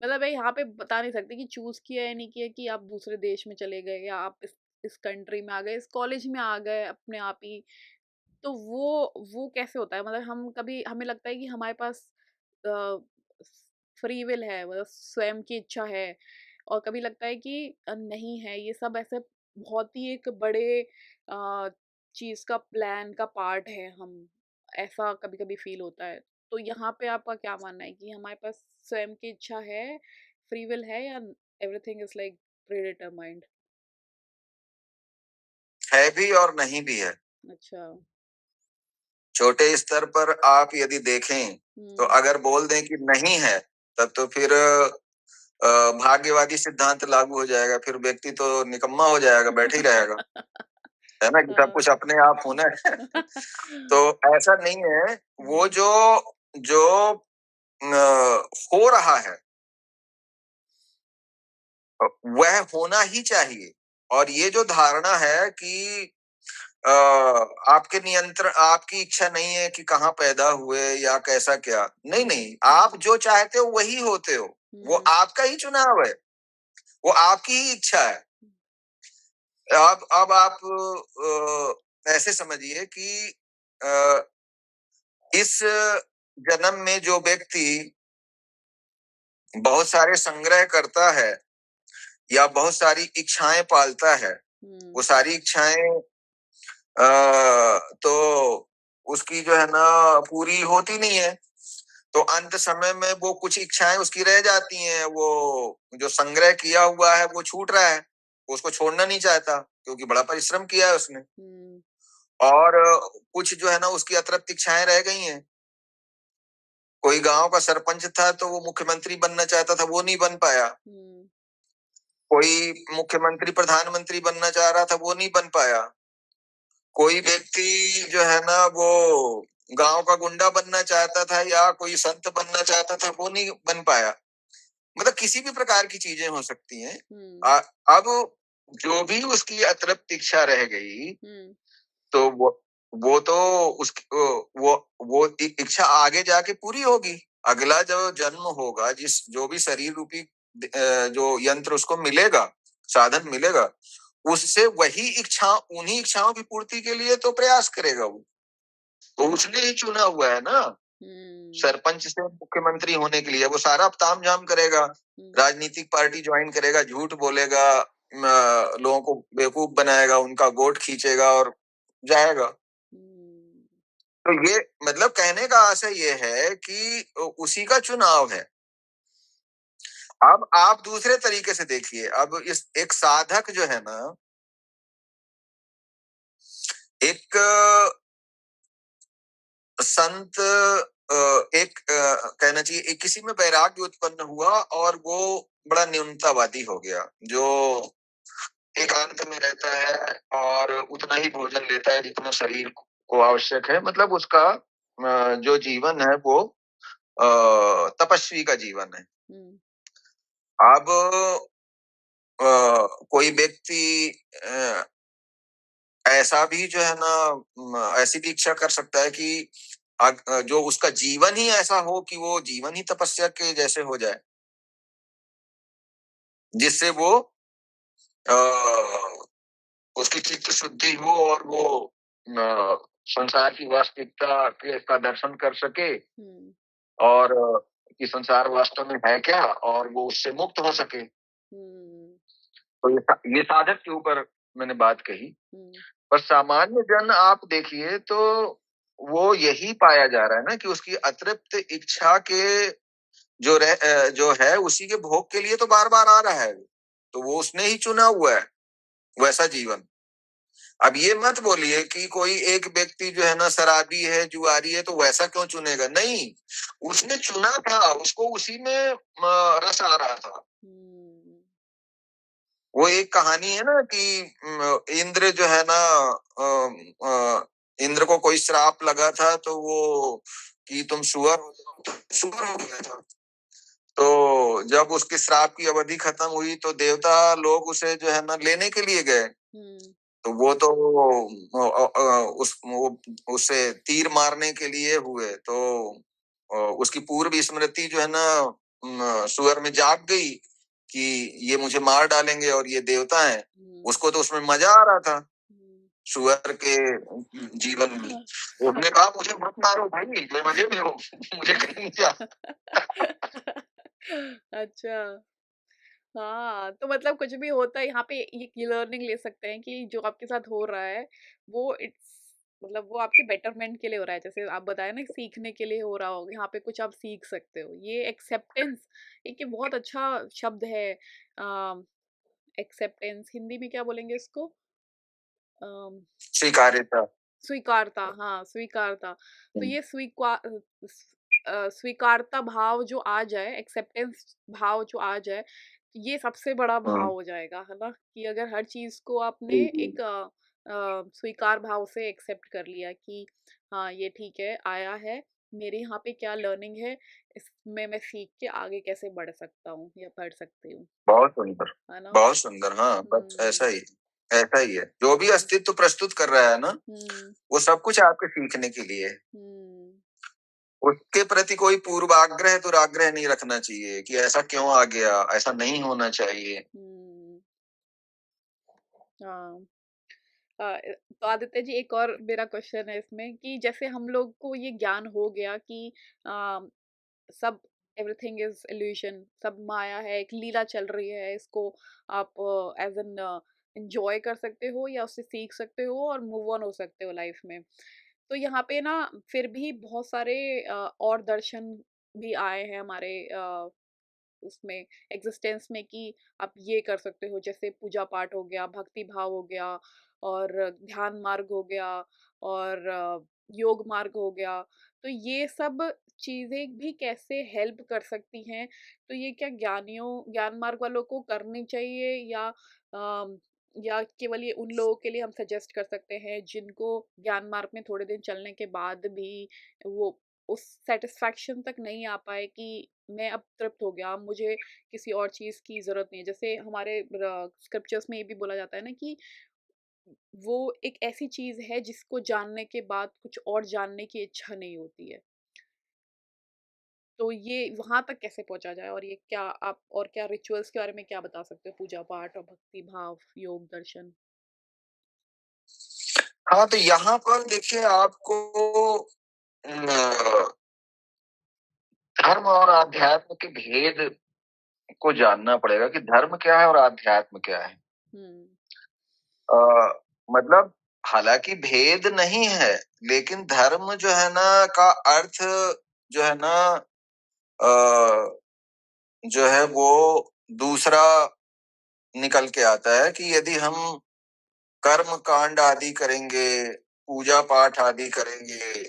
मतलब मैं यहाँ पे बता नहीं सकती कि चूज़ किया या नहीं किया कि आप दूसरे देश में चले गए या आप इस कंट्री में आ गए, इस कॉलेज में आ गए अपने आप ही। तो वो कैसे होता है? मतलब हम कभी हमें लगता है कि हमारे पास अ, फ्री विल है, मतलब स्वयं की इच्छा है, और कभी लगता है कि नहीं है, ये सब ऐसे बहुत ही एक बड़े चीज़ का प्लान का पार्ट है हम, ऐसा कभी-कभी फ़ील होता है। तो यहाँ पे आपका क्या मानना है कि हमारे पास स्वयं की इच्छा है, फ्री विल है, या एवरीथिंग इज़ लाइक प्रीडिटरमाइंड? है भी और नहीं भी है। अच्छा। छोटे स्तर पर आप यदि देखें तो हुँ। अगर बोल दें कि नहीं है, तब तो फिर भाग्यवादी सिद्धांत लागू हो जाएगा, फिर व्यक्ति तो निकम्मा हो जाएगा, बैठे ही रहेगा, है ना, कि सब कुछ हाँ। अपने आप होना है। तो ऐसा नहीं है। वो हुँ, जो जो हो रहा है वह होना ही चाहिए। और ये जो धारणा है कि आपके नियंत्रण, आपकी इच्छा नहीं है कि कहाँ पैदा हुए या कैसा क्या, नहीं हुँ, नहीं, आप हुँ, जो चाहते हो वही होते हो। वो हुँ, आपका ही चुनाव है, वो आपकी ही इच्छा है। अब आप ऐसे समझिए कि अ, इस जन्म में जो व्यक्ति बहुत सारे संग्रह करता है या बहुत सारी इच्छाएं पालता है, वो हुँ, सारी इच्छाएं तो उसकी जो है ना पूरी होती नहीं है। तो अंत समय में वो कुछ इच्छाएं उसकी रह जाती हैं, वो जो संग्रह किया हुआ है वो छूट रहा है, वो उसको छोड़ना नहीं चाहता क्योंकि बड़ा परिश्रम किया है उसने। हुँ, और कुछ जो है ना उसकी अतृप्त इच्छाएं रह गई हैं। कोई गांव का सरपंच था तो वो मुख्यमंत्री बनना चाहता था, वो नहीं बन पाया। हुँ, कोई मुख्यमंत्री प्रधानमंत्री बनना चाह रहा था, वो नहीं बन पाया। कोई व्यक्ति जो है ना वो गांव का गुंडा बनना चाहता था या कोई संत बनना चाहता था, वो नहीं बन पाया। मतलब किसी भी प्रकार की चीजें हो सकती हैं। हुँ, अब जो भी उसकी अतृप्त इच्छा रह गई, हुँ, तो वो तो उसकी वो इच्छा आगे जाके पूरी होगी। अगला जो जन्म होगा, जिस जो भी शरीर रूपी जो यंत्र उसको मिलेगा, साधन मिलेगा, उससे वही इच्छा, उन्हीं इच्छाओं की पूर्ति के लिए तो प्रयास करेगा वो। तो उसने ही चुना हुआ है ना हुँ, सरपंच से मुख्यमंत्री होने के लिए। वो सारा तामझाम करेगा, हुँ, राजनीतिक पार्टी ज्वाइन करेगा, झूठ बोलेगा, लोगों को बेवकूफ बनाएगा, उनका वोट खींचेगा और जाएगा। हुँ, तो ये मतलब कहने का आशय ये है कि उसी का चुनाव है। अब आप दूसरे तरीके से देखिए, अब इस एक साधक जो है ना, एक संत, एक कहना चाहिए एक किसी में वैराग्य उत्पन्न हुआ और वो बड़ा न्यूनतावादी हो गया। जो एकांत में रहता है और उतना ही भोजन लेता है जितना शरीर को आवश्यक है। मतलब उसका जो जीवन है वो तपस्वी का जीवन है। अब कोई व्यक्ति ऐसा भी जो है ना ऐसी भी इच्छा कर सकता है कि जो उसका जीवन ही ऐसा हो कि वो जीवन ही तपस्या के जैसे हो जाए, जिससे वो उसकी चित्त शुद्धि हो और वो संसार की वास्तविकता का दर्शन कर सके और कि संसार वास्तव में है क्या और वो उससे मुक्त हो सके। तो ये साधक के ऊपर मैंने बात कही। पर सामान्य जन आप देखिए तो वो यही पाया जा रहा है ना कि उसकी अतृप्त इच्छा के जो है उसी के भोग के लिए तो बार बार आ रहा है, तो वो उसने ही चुना हुआ है वैसा जीवन। अब ये मत बोलिए कि कोई एक व्यक्ति जो है ना शराबी है, जुआरी है, तो वैसा क्यों चुनेगा? नहीं, उसने चुना था, उसको उसी में रस आ रहा था। वो एक कहानी है ना कि इंद्र जो है ना इंद्र को कोई श्राप लगा था, तो वो कि तुम सुअर हो जाओ, तो सुअर हो गया था। तो जब उसके श्राप की अवधि खत्म हुई तो देवता लोग उसे जो है ना लेने के लिए गए। तो वो तो उसे तीर मारने के लिए हुए, तो उसकी पूर्व स्मृति जो है ना सुअर में जाग गई कि ये मुझे मार डालेंगे और ये देवता है। उसको तो उसमें मजा आ रहा था सुअर के जीवन में। उसने कहा मुझे मत मारो भाई, मैं मजे में हूँ, मुझे कहीं नहीं जा। अच्छा। हाँ, तो मतलब कुछ भी होता है यहाँ पे ये लर्निंग ले सकते हैं कि जो आपके साथ हो रहा है वो इट्स मतलब वो आपके बेटरमेंट के लिए हो रहा है। जैसे आप बताए ना सीखने के लिए हो रहा हो, यहाँ पे कुछ आप सीख सकते हो। ये एक्सेप्टेंस एक ये बहुत अच्छा शब्द है। एक्सेप्टेंस हिंदी में क्या बोलेंगे इसको? अम, स्वीकार्यता। स्वीकारता, हाँ, स्वीकारता। तो ये स्वीकारता भाव जो आ जाए, एक्सेप्टेंस भाव जो आ जाए, ये सबसे बड़ा भाव हो जाएगा, है ना? कि अगर हर चीज़ को आपने एक स्वीकार भाव से एक्सेप्ट कर लिया कि हाँ, ये ठीक है, आया है, मेरे यहाँ पे क्या लर्निंग है, इसमें मैं सीख के आगे कैसे बढ़ सकता हूँ या बढ़ सकती हूँ, बहुत सुंदर, है ना? बहुत सुंदर। हाँ, बस ऐसा ही है। जो भी अस्तित्व प्रस्तुत कर रहा है ना, वो सब कुछ आपके सीखने के लिए है। उसके प्रति कोई पूर्वाग्रह दुराग्रह नहीं रखना चाहिए कि ऐसा क्यों आ गया, ऐसा नहीं होना चाहिए। हाँ। तो आदित्य जी एक और मेरा क्वेश्चन है इसमें कि जैसे हम लोग को ये ज्ञान हो गया कि आ, सब एवरीथिंग इज इल्यूशन, सब माया है, एक लीला चल रही है, इसको आप एज एन एंजॉय कर सकते हो या उससे सीख सकते हो और मूव ऑन हो सकते हो लाइफ में। तो यहाँ पे ना फिर भी बहुत सारे और दर्शन भी आए हैं हमारे उसमें एग्जिस्टेंस में कि आप ये कर सकते हो, जैसे पूजा पाठ हो गया, भक्ति भाव हो गया और ध्यान मार्ग हो गया और योग मार्ग हो गया। तो ये सब चीजें भी कैसे हेल्प कर सकती हैं? तो ये क्या ज्ञान मार्ग वालों को करनी चाहिए अम, या केवल ये उन लोगों के लिए हम सजेस्ट कर सकते हैं जिनको ज्ञान मार्ग में थोड़े दिन चलने के बाद भी वो उस सेटिस्फैक्शन तक नहीं आ पाए कि मैं अब तृप्त हो गया, अब मुझे किसी और चीज़ की ज़रूरत नहीं है। जैसे हमारे स्क्रिप्चर्स में ये भी बोला जाता है ना कि वो एक ऐसी चीज़ है जिसको जानने के बाद कुछ और जानने की इच्छा नहीं होती है। तो ये वहाँ तक कैसे पहुँचा जाए और ये क्या आप और क्या रिचुअल्स के बारे में क्या बता सकते हो? पूजा पाठ और भक्ति भाव, योग, दर्शन? हाँ, तो यहाँ पर देखिए आपको धर्म और आध्यात्म के भेद को जानना पड़ेगा कि धर्म क्या है और आध्यात्म क्या है। अ, मतलब हालांकि भेद नहीं है, लेकिन धर्म जो है ना का अर्थ जो है ना जो है वो दूसरा निकल के आता है कि यदि हम कर्म कांड आदि करेंगे, पूजा पाठ आदि करेंगे,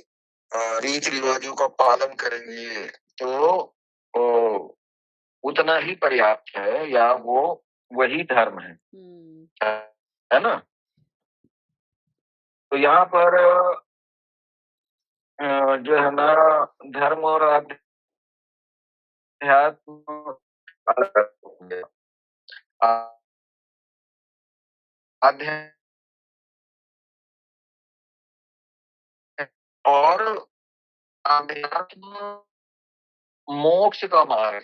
रीति रिवाजों का पालन करेंगे, तो उतना ही पर्याप्त है या वो वही धर्म है। हुँ। है ना? तो यहाँ पर जो है ना धर्म और अध्यात्म अलग हो गया। अ, अध्या और अध्यात्म मोक्ष का मार्ग है,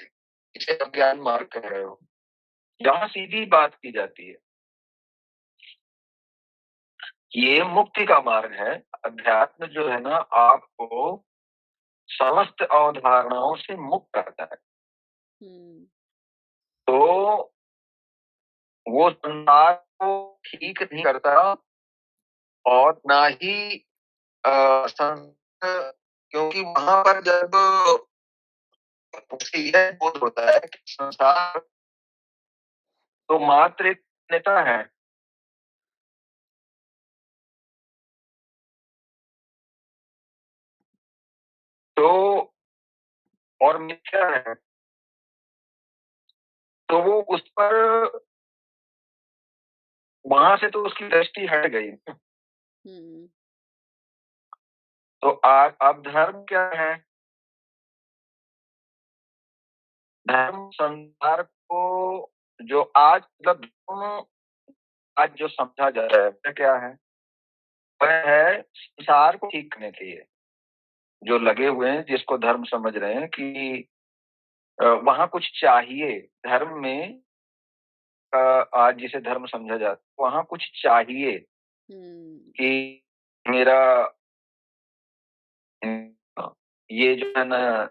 जिसे आप ज्ञान मार्ग कह रहे हो। यहाँ सीधी बात की जाती है। ये मुक्ति का मार्ग है। अध्यात्म जो है ना आपको समस्त अवधारणाओं से मुक्त करता है। हुँ। तो वो संसार को ठीक नहीं करता और ना ही क्योंकि वहाँ पर जब उसे यह बोध होता है कि संसार तो मात्र एक नेता है। तो और मिथ्या है। तो वो उस पर वहाँ से तो उसकी दृष्टि हट गई। हुँ। तो अब धर्म क्या है? धर्म संसार को जो आज मतलब धर्म आज जो समझा जा रहा है वह क्या है? वह है संसार को ठीक करने के लिए जो लगे हुए हैं, जिसको धर्म समझ रहे हैं कि वहाँ कुछ चाहिए। धर्म में आज जिसे धर्म समझा जाता है, वहाँ कुछ चाहिए हुँ। कि मेरा ये जो है ना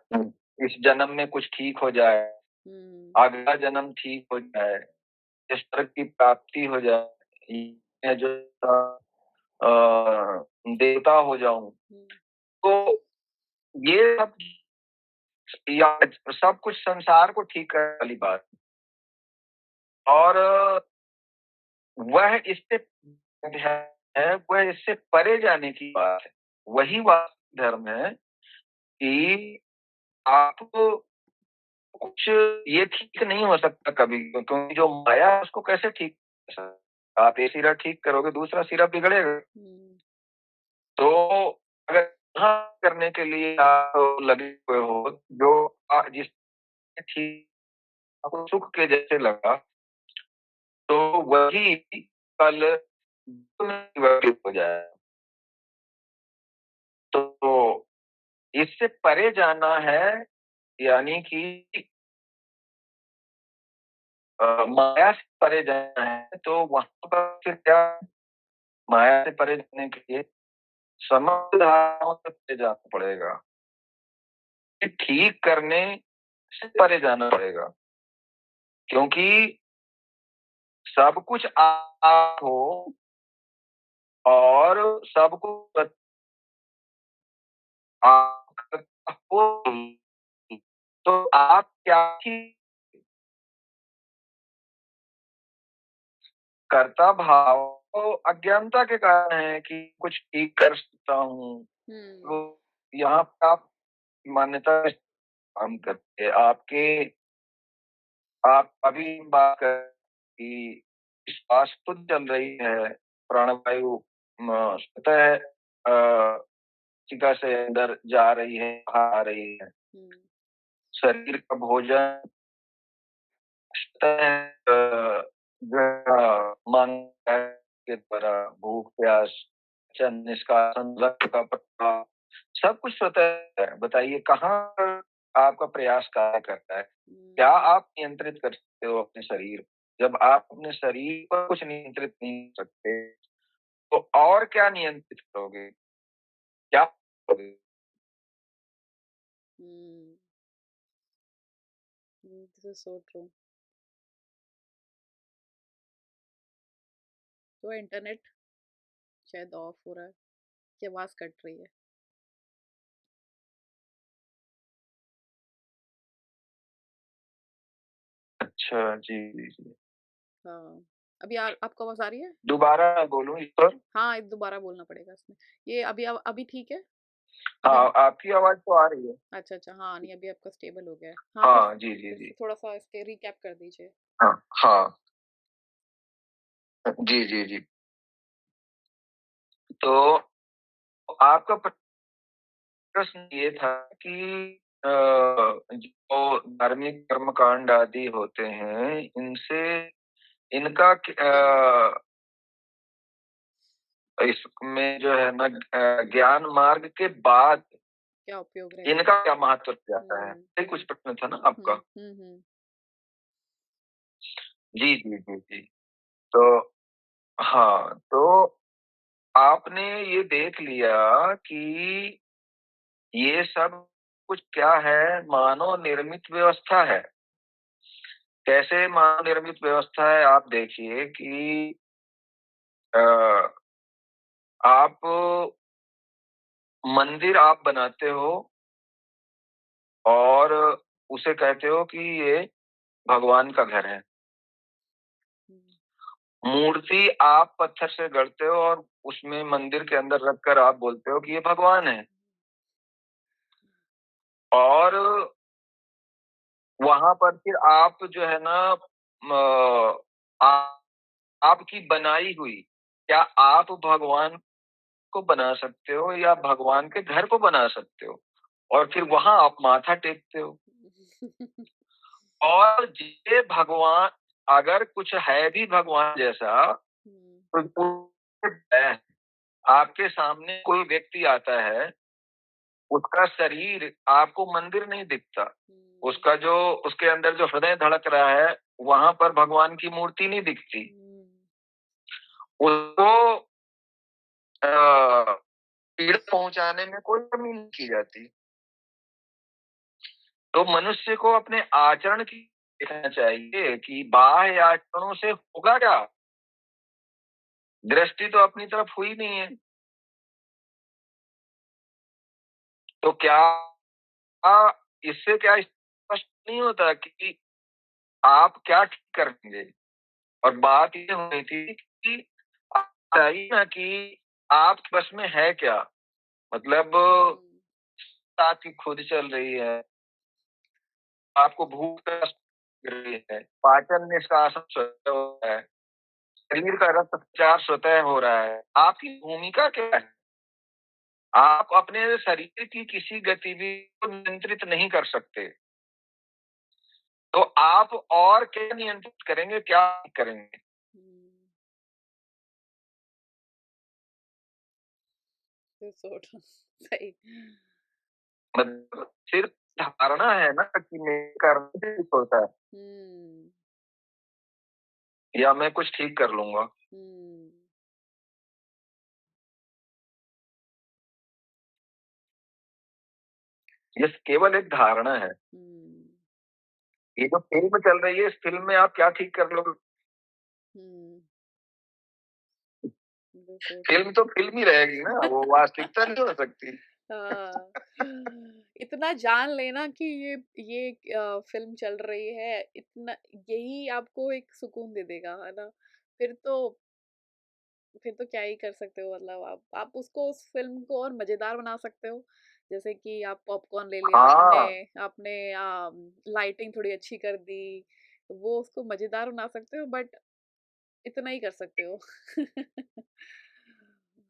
इस जन्म में कुछ ठीक हो जाए, हुँ। अगला जन्म ठीक हो जाए, इस तरह की प्राप्ति हो जाए, मैं जो देवता हो जाऊँ। हुँ। तो ये या सब कुछ संसार को ठीक करने वाली बात और वह इससे है, वह इससे परे जाने की बात है। वही वास्तविक धर्म है कि आप कुछ ये ठीक नहीं हो सकता कभी क्योंकि जो माया है उसको कैसे ठीक कर सकते? आप एक सिरा ठीक करोगे, दूसरा सिरा बिगड़ेगा। हुँ। तो अगर हाँ करने के लिए आप लगे हुए हो, जो जिस ठीक आपको सुख के जैसे लगा, तो वही कल दुःख में परिवर्तित हो जाए। तो इससे परे जाना है यानी कि माया से परे जाना है, तो वहाँ पर फिर क्या माया से परे जाने के लिए समस्त धाराओं से परे जाना पड़ेगा। कि ठीक करने से परे जाना पड़ेगा। क्योंकि सब कुछ आप हो और सब कुछ आप हो, तो आप क्या ही कर्ता भाव तो अज्ञानता के कारण है कि कुछ ठीक कर सकता हूँ। हुँ। तो यहाँ पर आप मान्यता काम करते हैं। आप अभी बात कर कि श्वास तो चल रही है, प्राणवायु स्वतः शिका से अंदर जा रही है, बाहर आ रही है। हुँ। शरीर का भोजन स्वतः मन के द्वारा भूख प्यास वचन निष्कासन रक्त का प्रभाव सब कुछ स्वतः है। बताइए कहाँ पर आपका प्रयास कार्य करता है? क्या हुँ। आप नियंत्रित कर सकते हो अपने शरीर को? जब आप अपने शरीर पर कुछ नियंत्रित नहीं कर सकते, तो और क्या नियंत्रित करोगे? क्या करोगे? हुँ। This is so true. तो इंटरनेट शायद ऑफ हो रहा है, कि आवाज़ कट रही है। अच्छा, जी, जी, जी। हाँ। अभी आपको आवाज़ आ रही है? दोबारा मैं बोलूँ इस पर? हाँ, दोबारा बोलना पड़ेगा इसमें। ये अभी ठीक है? अभी हाँ, आपकी आवाज़ तो आ रही है। अच्छा, अच्छा। हाँ, नहीं अभी आपका स्टेबल हो गया है। हाँ, हाँ, जी, जी, फिर जी। से थोड़ा-सा इसके रिकैप कर दीजिए। हाँ, हाँ। जी, जी, जी। तो आपका प्रश्न ये था कि जो धार्मिक कर्मकांड आदि होते हैं, इनका इसमें जो है ना ज्ञान मार्ग के बाद क्या उपयोग रहता है? इनका क्या महत्व जाता है? हुँ, ये कुछ प्रश्न था ना हुँ, आपका? हुँ, हुँ। जी, जी, जी, जी। तो हाँ, तो आपने ये देख लिया कि ये सब कुछ क्या है, मानव निर्मित व्यवस्था है। कैसे मानव निर्मित व्यवस्था है, आप देखिए कि अ, आप मंदिर आप बनाते हो और उसे कहते हो कि ये भगवान का घर है। हुँ, मूर्ति आप पत्थर से गढ़ते हो और उसमें मंदिर के अंदर रखकर आप बोलते हो कि ये भगवान है। और वहाँ पर फिर आप जो है ना म आ आपकी बनाई हुई, क्या आप भगवान को बना सकते हो या भगवान के घर को बना सकते हो? और फिर वहाँ आप माथा टेकते हो। और ये भगवान अगर कुछ है भी भगवान जैसा, हुँ, तो है। आपके सामने कोई व्यक्ति आता है, उसका शरीर आपको मंदिर नहीं दिखता। हुँ, उसका जो उसके अंदर जो हृदय धड़क रहा है, वहाँ पर भगवान की मूर्ति नहीं दिखती। हुँ, उसको अ, पीड़ा पहुँचाने में कोई कमी नहीं की जाती। तो मनुष्य को अपने आचरण की देखना चाहिए कि बाह्य आचरणों से होगा क्या? दृष्टि तो अपनी तरफ हुई नहीं है। तो क्या इससे क्या स्पष्ट नहीं होता कि आप क्या ठीक करेंगे? और बात ये हुई थी कि चाहिए ना कि आपके बस में है क्या? मतलब हुँ, आपकी खुद चल रही है, आपको भूख प्यास लग रही है, पाचन निष्कासन स्वतः हो रहा है, शरीर का रक्त संचार स्वतः हो रहा है। आपकी भूमिका क्या है? आप अपने शरीर की किसी गतिविधि को नियंत्रित नहीं कर सकते। तो आप और क्या नियंत्रित करेंगे, क्या करेंगे? हुँ, फिर सो सही। मतलब सिर्फ धारणा है ना कि मेरे करने से कुछ होता है हुँ, या मैं कुछ ठीक कर लूँगा। हुँ, ये केवल एक धारणा है। हुँ, ये जो फ़िल्म चल रही है, इस फ़िल्म में आप क्या ठीक कर लोगे? हुँ, दैट्स सो ट्रू। फ़िल्म तो फ़िल्म ही रहेगी ना, वो वास्तविकता नहीं हो सकती। हाँ, इतना जान लेना कि ये फ़िल्म चल रही है, इतना यही आपको एक सुकून दे देगा, है ना? फिर तो फिर तो क्या ही कर सकते हो मतलब आप उसको उस फ़िल्म को और मज़ेदार बना सकते हो। जैसे कि आप पॉपकॉर्न ले लिया आपने हाँ, आपने लाइटिंग थोड़ी अच्छी कर दी, वो उसको मज़ेदार बना सकते हो बट इतना ही कर सकते हो।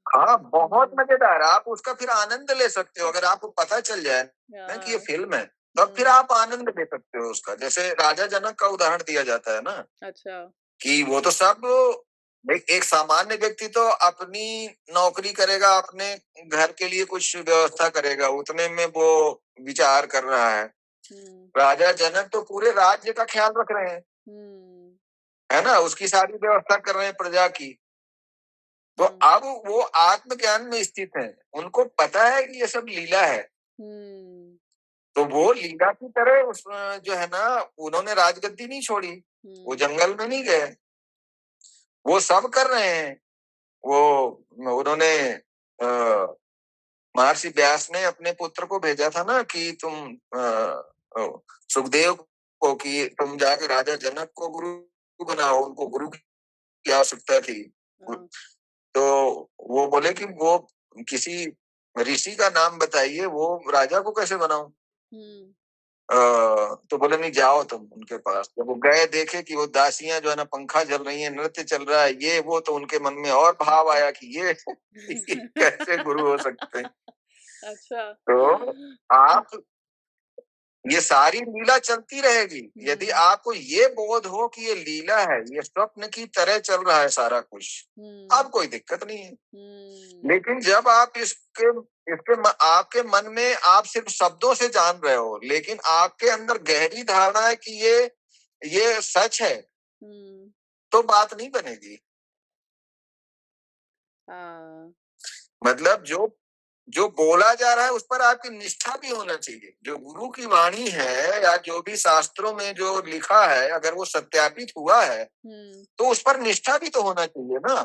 हाँ, बहुत हुँ, मज़ेदार। आप उसका फिर आनंद ले सकते हो, अगर आपको पता चल जाए ना कि ये हाँ, फ़िल्म है, तब फिर हुँ, आप आनंद ले सकते हो उसका। जैसे राजा जनक का उदाहरण दिया जाता है ना, अच्छा। कि वो तो सब एक एक सामान्य व्यक्ति तो अपनी नौकरी करेगा, अपने घर के लिए कुछ व्यवस्था करेगा, उतने में वो विचार कर रहा है। हुँ, राजा जनक तो पूरे राज्य का ख्याल रख रहे हैं, हुँ, है ना? उसकी सारी व्यवस्था कर रहे हैं प्रजा की। तो हुँ, अब वो आत्मज्ञान में स्थित हैं। उनको पता है कि ये सब लीला है। हुँ, तो वो लीला की तरह जो है ना, उन्होंने राजगद्दी नहीं छोड़ी। वो हुँ, जंगल में नहीं गए। वो सब कर रहे हैं। वो उन्होंने महर्षि व्यास ने अपने पुत्र को भेजा था ना कि तुम सुखदेव को कि तुम जाकर राजा जनक को गुरु बनाओ, उनको गुरु की आवश्यकता थी। हाँ, तो वो बोले कि वो किसी ऋषि का नाम बताइए, वो राजा को कैसे बनाऊं? हुँ, तो बोले नहीं जाओ तुम उनके पास। जब वो गए देखे कि वो दासियां जो है ना पंखा चल रही है, नृत्य चल रहा है, ये वो, तो उनके मन में और भाव आया कि ये कैसे गुरु हो सकते हैं। अच्छा। तो आप, ये सारी लीला चलती रहेगी। यदि आपको ये बोध हो कि ये लीला है, ये स्वप्न की तरह चल रहा है सारा कुछ, आप कोई दिक्कत नहीं है। लेकिन जब आप इसके इसके आपके मन में आप सिर्फ शब्दों से जान रहे हो, लेकिन आपके अंदर गहरी धारणा है कि ये सच है, तो बात नहीं बनेगी। मतलब जो जो बोला जा रहा है उस पर आपकी निष्ठा भी होना चाहिए। जो गुरु की वाणी है या जो भी शास्त्रों में जो लिखा है, अगर वो सत्यापित हुआ है, तो उस पर निष्ठा भी तो होना चाहिए ना।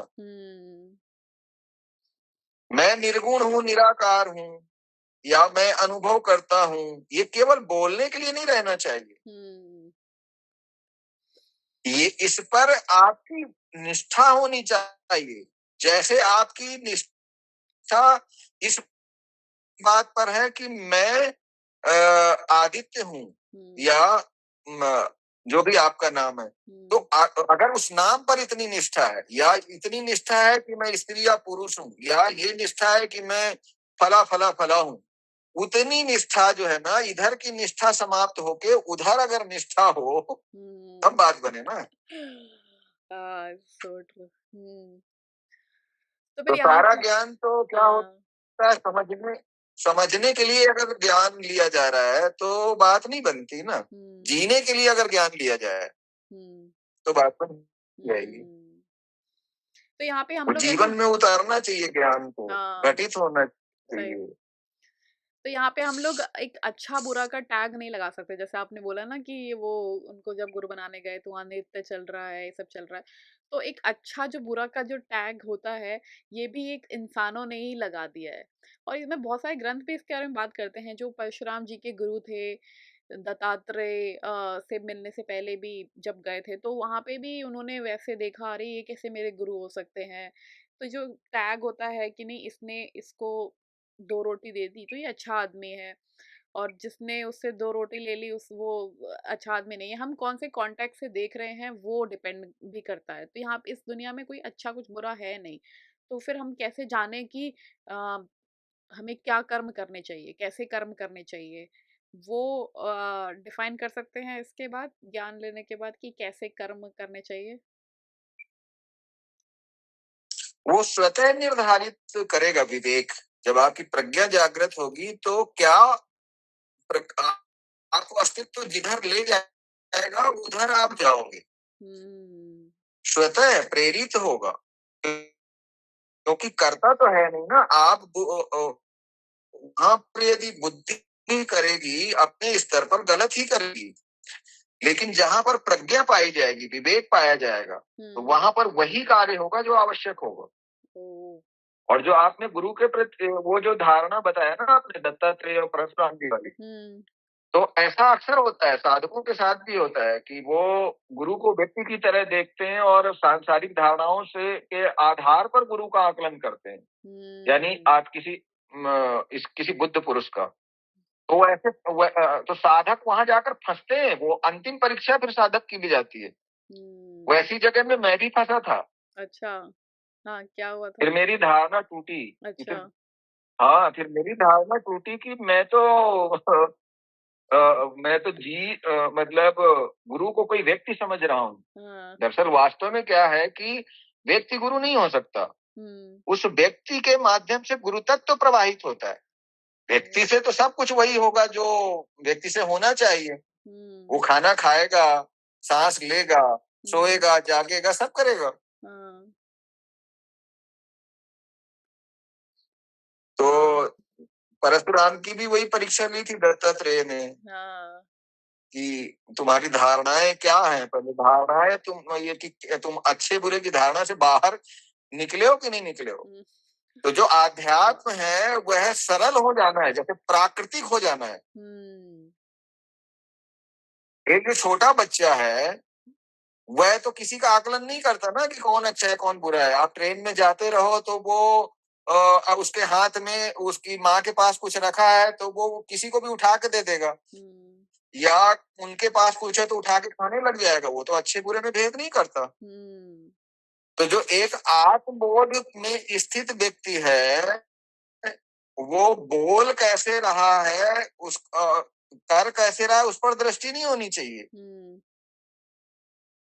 मैं निर्गुण हूँ, निराकार हूँ, या मैं अनुभव करता हूँ, ये केवल बोलने के लिए नहीं रहना चाहिए। ये इस पर आपकी निष्ठा होनी चाहिए। जैसे आपकी निष्ठा इस बात पर है कि मैं आदित्य हूँ, या जो भी आपका नाम है, तो अगर उस नाम पर इतनी निष्ठा है, या इतनी निष्ठा है कि मैं स्त्री या पुरुष हूँ, या ये निष्ठा है कि मैं फला फला फला हूँ, उतनी निष्ठा जो है ना, इधर की निष्ठा समाप्त होके उधर अगर निष्ठा हो, तब बात बने ना। so true. तो तो फिर यहाँ सारा पे ज्ञान तो क्या होता है, समझने के लिए अगर ज्ञान लिया जा रहा है तो बात नहीं बनती ना। जीने के लिए अगर ज्ञान लिया जाए तो बात बन जाएगी। तो यहाँ पे हम वो लोग जीवन ऐसे, में उतारना चाहिए ज्ञान को, हाँ, घटित होना सही। चाहिए। तो यहाँ पे हम लोग एक अच्छा बुरा का टैग नहीं लगा सकते, जैसे आपने बोला ना कि वो उनको जब गुरु बनाने गए तो वहाँ नृत्य चल रहा है, ये सब चल रहा है। तो एक अच्छा जो बुरा का जो टैग होता है, ये भी एक इंसानों ने ही लगा दिया है। और इसमें बहुत सारे ग्रंथ भी इसके बारे में बात करते हैं। जो परशुराम जी के गुरु थे, दत्तात्रेय से मिलने से पहले भी जब गए थे, तो वहाँ पे भी उन्होंने वैसे देखा, अरे ये कैसे मेरे गुरु हो सकते हैं। तो जो टैग होता है कि नहीं, इसने इसको 2 रोटी दे दी तो ये अच्छा आदमी है, और जिसने उससे 2 रोटी ले ली उस वो अच्छा आदमी नहीं है। हम कौन से कॉन्टेक्स्ट से देख रहे हैं वो डिपेंड भी करता है। तो यहाँ पे इस दुनिया में कोई अच्छा कुछ बुरा है नहीं। तो फिर हम कैसे जानें कि हमें क्या कर्म करने चाहिए, कैसे कर्म करने चाहिए? वो डिफाइन कर सकते हैं इसके बाद, ज्ञान लेने के बाद, कि कैसे कर्म करने चाहिए? वो स्वतः निर्धारित करेगा विवेक। जब आपकी प्रज्ञा जागृत होगी तो क्या आपको अस्तित्व जिधर ले जाएगा उधर आप जाओगे। स्वतः प्रेरित होगा, क्योंकि करता तो है नहीं ना आप। वहां पर यदि बुद्धि करेगी अपने स्तर पर, गलत ही करेगी। लेकिन जहां पर प्रज्ञा पाई जाएगी, विवेक पाया जाएगा, तो वहां पर वही कार्य होगा जो आवश्यक होगा। और जो आपने गुरु के प्रति वो जो धारणा बताया ना आपने, दत्तात्रेय और परशुराम जी वाली, तो ऐसा अक्सर होता है, साधकों के साथ भी होता है कि वो गुरु को व्यक्ति की तरह देखते हैं और सांसारिक धारणाओं से के आधार पर गुरु का आकलन करते हैं। यानी आप किसी बुद्ध पुरुष का, तो ऐसे तो साधक वहां जाकर फंसते हैं। वो अंतिम परीक्षा फिर साधक की भी जाती है। वैसी जगह में मैं भी फंसा था। अच्छा, हाँ, क्या हुआ था? फिर मेरी धारणा टूटी। अच्छा। हाँ, फिर मेरी धारणा टूटी कि मैं तो मतलब गुरु को कोई व्यक्ति समझ रहा हूँ। दरअसल वास्तव में क्या है कि व्यक्ति गुरु नहीं हो सकता। उस व्यक्ति के माध्यम से गुरु तत्व तो प्रवाहित होता है। व्यक्ति से तो सब कुछ वही होगा जो व्यक्ति से होना चाहिए। वो खाना खाएगा, सांस लेगा, सोएगा, जागेगा, सब करेगा। तो परशुराम की भी वही परीक्षा ली थी दत्तात्रेय ने, कि तुम्हारी धारणाएं क्या हैं। पहले धारणाएं तुम ये कि तुम अच्छे बुरे की धारणा से बाहर निकले हो कि नहीं निकले हो। तो जो आध्यात्म है वह सरल हो जाना है, जैसे प्राकृतिक हो जाना है। एक जो छोटा बच्चा है वह तो किसी का आकलन नहीं करता ना कि कौन अच्छा है कौन बुरा है। आप ट्रेन में जाते रहो तो वो अब उसके हाथ में उसकी माँ के पास कुछ रखा है तो वो किसी को भी उठा के दे देगा। या उनके पास कुछ है तो उठा के खाने लग जाएगा, वो तो अच्छे बुरे में भेद नहीं करता। तो जो एक आत्मबोध में स्थित व्यक्ति है, वो बोल कैसे रहा है, कर कैसे रहा है, उस पर दृष्टि नहीं होनी चाहिए।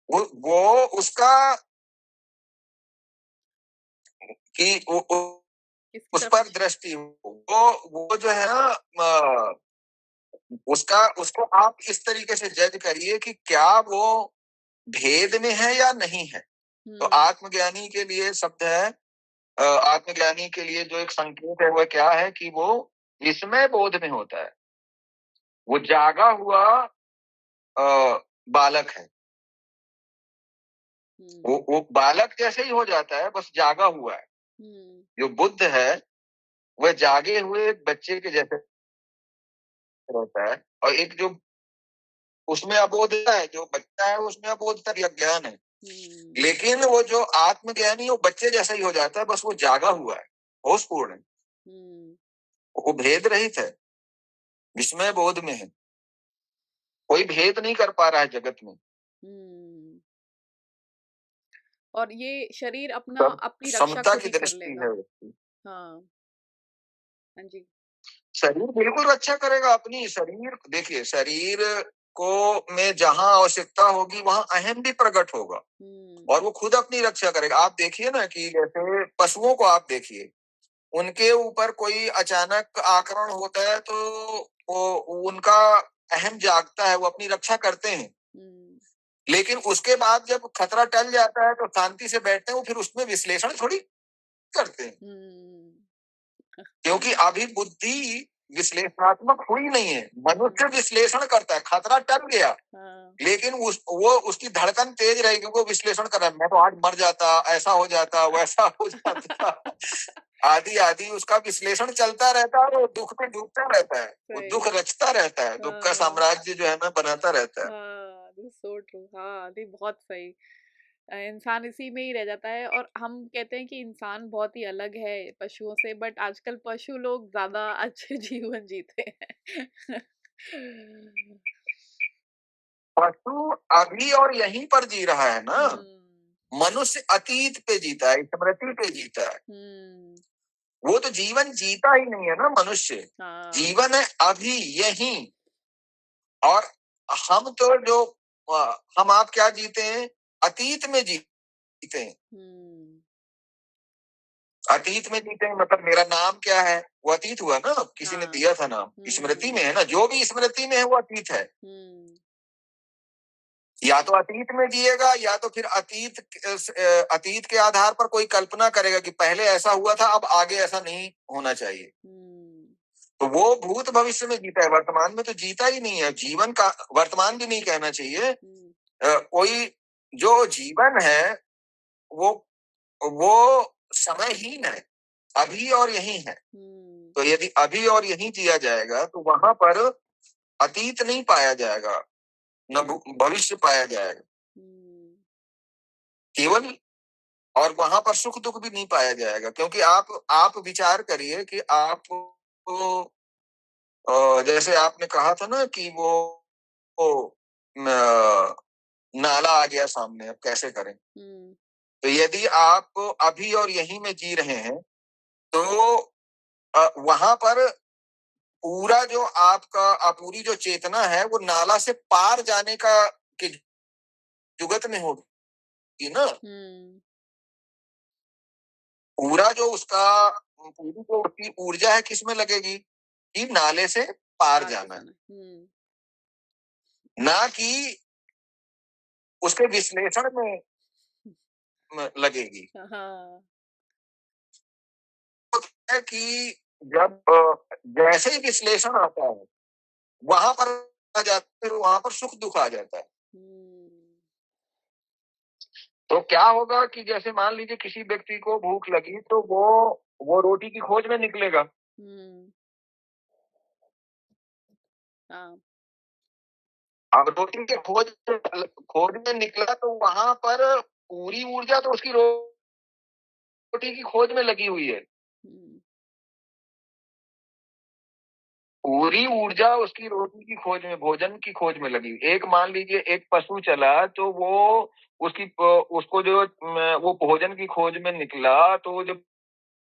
वो उसका कि उस पर दृष्टि हो, वो जो है ना, उसको आप इस तरीके से जज करिए कि क्या वो भेद में है या नहीं है। तो आत्मज्ञानी के लिए शब्द है, आत्मज्ञानी के लिए जो एक संकेत है वो क्या है कि वो विस्मय बोध में होता है, वो जागा हुआ बालक है। वो बालक जैसे ही हो जाता है, बस जागा हुआ है। जो बुद्ध है वह जागे हुए एक बच्चे के जैसे रहता है, और एक जो उसमें अबोधता है, जो बच्चा है उसमें अबोधता या ज्ञान है। लेकिन वो जो आत्मज्ञानी वो बच्चे जैसा ही हो जाता है, बस वो जागा हुआ है, होशपूर्ण है, वो भेद रहित है, विस्मय बोध में है, कोई भेद नहीं कर पा रहा है जगत में। और ये शरीर अपना अपनी रक्षा समता खुद की ही कर दृष्टि लेगा। है। हाँ, हाँ जी। शरीर बिल्कुल रक्षा करेगा अपनी। शरीर देखिए, शरीर को में जहां आवश्यकता होगी वहां अहम भी प्रकट होगा, और वो खुद अपनी रक्षा करेगा। आप देखिए ना कि जैसे पशुओं को आप देखिए, उनके ऊपर कोई अचानक आक्रमण होता है तो वो उनका अहम जागता है, वो अपनी रक्षा करते हैं। लेकिन उसके बाद जब खतरा टल जाता है तो शांति से बैठते हैं, वो फिर उसमें विश्लेषण थोड़ी करते हैं, क्योंकि अभी बुद्धि विश्लेषणात्मक हुई नहीं है। मनुष्य विश्लेषण करता है, खतरा टल गया, लेकिन वो उसकी धड़कन तेज रहेगी क्योंकि वो विश्लेषण कर रहा है, मैं तो आज मर जाता, ऐसा हो जाता, वैसा हो जाता आदि आदि उसका विश्लेषण चलता रहता है, और वो दुख में डूबता रहता है, वो दुख रचता रहता है, दुख का साम्राज्य जो है ना बनाता रहता है। So true. हाँ, नहीं बहुत सही। इंसान इसी में ही रह जाता है, और हम कहते हैं कि इंसान बहुत ही अलग है पशुओं से, बट आजकल पशु लोग ज्यादा अच्छे जीवन जीते हैं। पशु अभी और यहीं पर जी रहा है ना, मनुष्य अतीत पे जीता है, स्मृति पे जीता है। वो तो जीवन जीता ही नहीं है ना मनुष्य। जीवन है अभी यहीं। और हम तो जो हम आप क्या जीते हैं, अतीत में जीते हैं। अतीत में जीते हैं मतलब मेरा नाम क्या है, वो अतीत हुआ ना, किसी ने दिया था नाम, स्मृति में है ना, जो भी स्मृति में है वो अतीत है। या तो अतीत में जिएगा, या तो फिर अतीत के आधार पर कोई कल्पना करेगा कि पहले ऐसा हुआ था, अब आगे ऐसा नहीं होना चाहिए। तो वो भूत भविष्य में जीता है, वर्तमान में तो जीता ही नहीं है। जीवन का वर्तमान भी नहीं कहना चाहिए। कोई जो जीवन है वो समयहीन है, अभी और यही है। तो यदि अभी और यही जिया जाएगा तो वहां पर अतीत नहीं पाया जाएगा, न भविष्य पाया जाएगा केवल, और वहां पर सुख दुख भी नहीं पाया जाएगा। क्योंकि आप विचार करिए कि आप जैसे आपने कहा था ना कि वो नाला आ गया सामने, अब कैसे करें। तो यदि आप अभी और यहीं में जी रहे हैं तो वहां पर पूरा जो आपका पूरी जो चेतना है वो नाला से पार जाने का की जुगत में होगी ना। पूरा जो उसका पूरी जो उसकी ऊर्जा है किस में लगेगी, कि नाले से पार जाना, ना कि उसके विश्लेषण में लगेगी। तो है कि जब जैसे ही विश्लेषण आता है वहां पर आ जाता है, फिर वहां पर सुख दुख आ जाता है। तो क्या होगा कि जैसे मान लीजिए किसी व्यक्ति को भूख लगी तो वो रोटी की खोज में निकलेगा। अब रोटी के खोज में निकला तो वहां पर पूरी ऊर्जा तो उसकी रोटी की खोज में लगी हुई है। पूरी ऊर्जा उसकी रोटी की खोज में, भोजन की खोज में लगी। एक मान लीजिए एक पशु चला तो वो उसकी उसको जो वो भोजन की खोज में निकला तो वो जो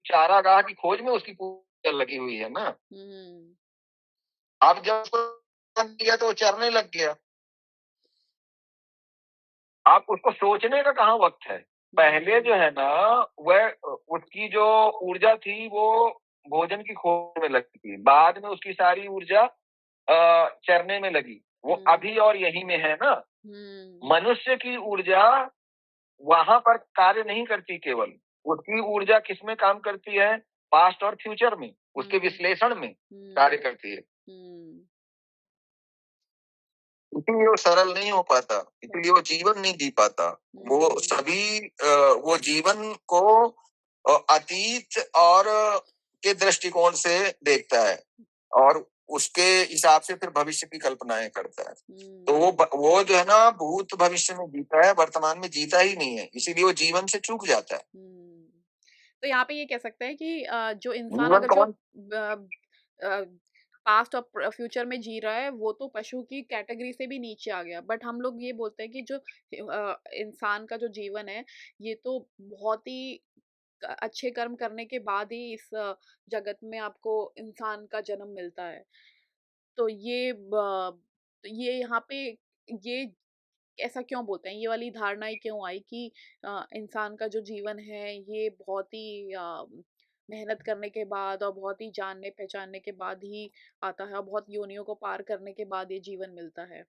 चारागाह की खोज में उसकी पूरी लगी हुई है ना। अब जब उसको दिया तो वो चरने लग गया। आप उसको सोचने का कहाँ वक्त है। पहले जो है ना वह उसकी जो ऊर्जा थी वो भोजन की खोज में लगी थी। बाद में उसकी सारी ऊर्जा चरने में लगी। वो अभी और यहीं में है ना। मनुष्य की ऊर्जा वहां पर कार्य नहीं करती केवल। उसकी ऊर्जा किसमें काम करती है? पास्ट और फ्यूचर में, उसके विश्लेषण में कार्य करती है। इसीलिए वो सरल नहीं हो पाता, इसलिए वो जीवन नहीं जी पाता। वो सभी वो जीवन को अतीत और के दृष्टिकोण से देखता है और उसके हिसाब से फिर भविष्य की कल्पनाएं करता है। तो वो जो है ना भूत भविष्य में जीता है, वर्तमान में जीता ही नहीं है, इसीलिए वो जीवन से चूक जाता है। तो यहाँ पे ये कह सकते हैं कि जो इंसान जीवन अगर जो कौन पास्ट और फ्यूचर में जी रहा है वो तो पशु की कैटेगरी से भी नीचे आ गया, बट हम लोग ये बोलते हैं कि जो इंसान का जो जीवन है ये तो बहुत ही अच्छे कर्म करने के बाद ही इस जगत में आपको इंसान का जन्म मिलता है। तो ये यहाँ पे ये ऐसा क्यों बोलते हैं? ये वाली धारणा ही क्यों आई कि इंसान का जो जीवन है ये बहुत ही मेहनत करने के बाद और बहुत ही जानने-पहचानने के बाद ही आता है और बहुत योनियों को पार करने के बाद ये जीवन मिलता है।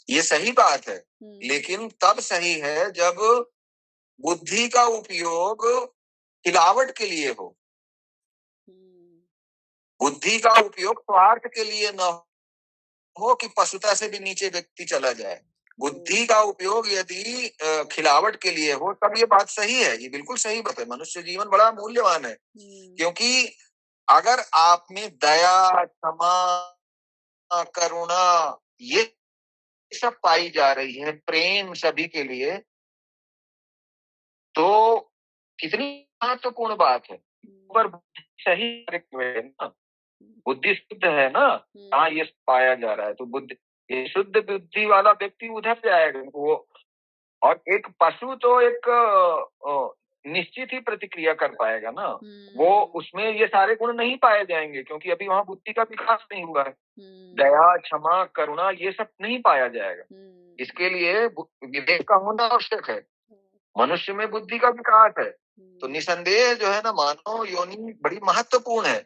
ये सही बात है, लेकिन तब सही है जब बुद्धि का उपयोग खिलावट के लिए हो। बुद्धि का उपयोग स्वार्थ के लिए न हो कि पशुता से भी नीचे व्यक्ति चला जाए। बुद्धि का उपयोग यदि खिलावट के लिए हो तब ये बात सही है, ये बिल्कुल सही बात है। मनुष्य जीवन बड़ा मूल्यवान है, क्योंकि अगर आप में दया, क्षमा, करुणा ये सब पाई जा रही है, प्रेम सभी के लिए, तो कितनी महत्वपूर्ण बात है। पर बुद्धि सही है ना, बुद्धि शुद्ध है ना, हाँ ये पाया जा रहा है। तो बुद्धि, ये शुद्ध बुद्धि वाला व्यक्ति उधर जाएगा वो। और एक पशु तो एक निश्चित ही प्रतिक्रिया कर पाएगा ना। वो उसमें ये सारे गुण नहीं पाए जाएंगे क्योंकि अभी वहां बुद्धि का विकास नहीं हुआ है। दया, क्षमा, करुणा ये सब नहीं पाया जाएगा। इसके लिए विवेक का होना आवश्यक है। मनुष्य में बुद्धि का विकास है, तो निसंदेह जो है ना मानव योनि बड़ी महत्वपूर्ण है।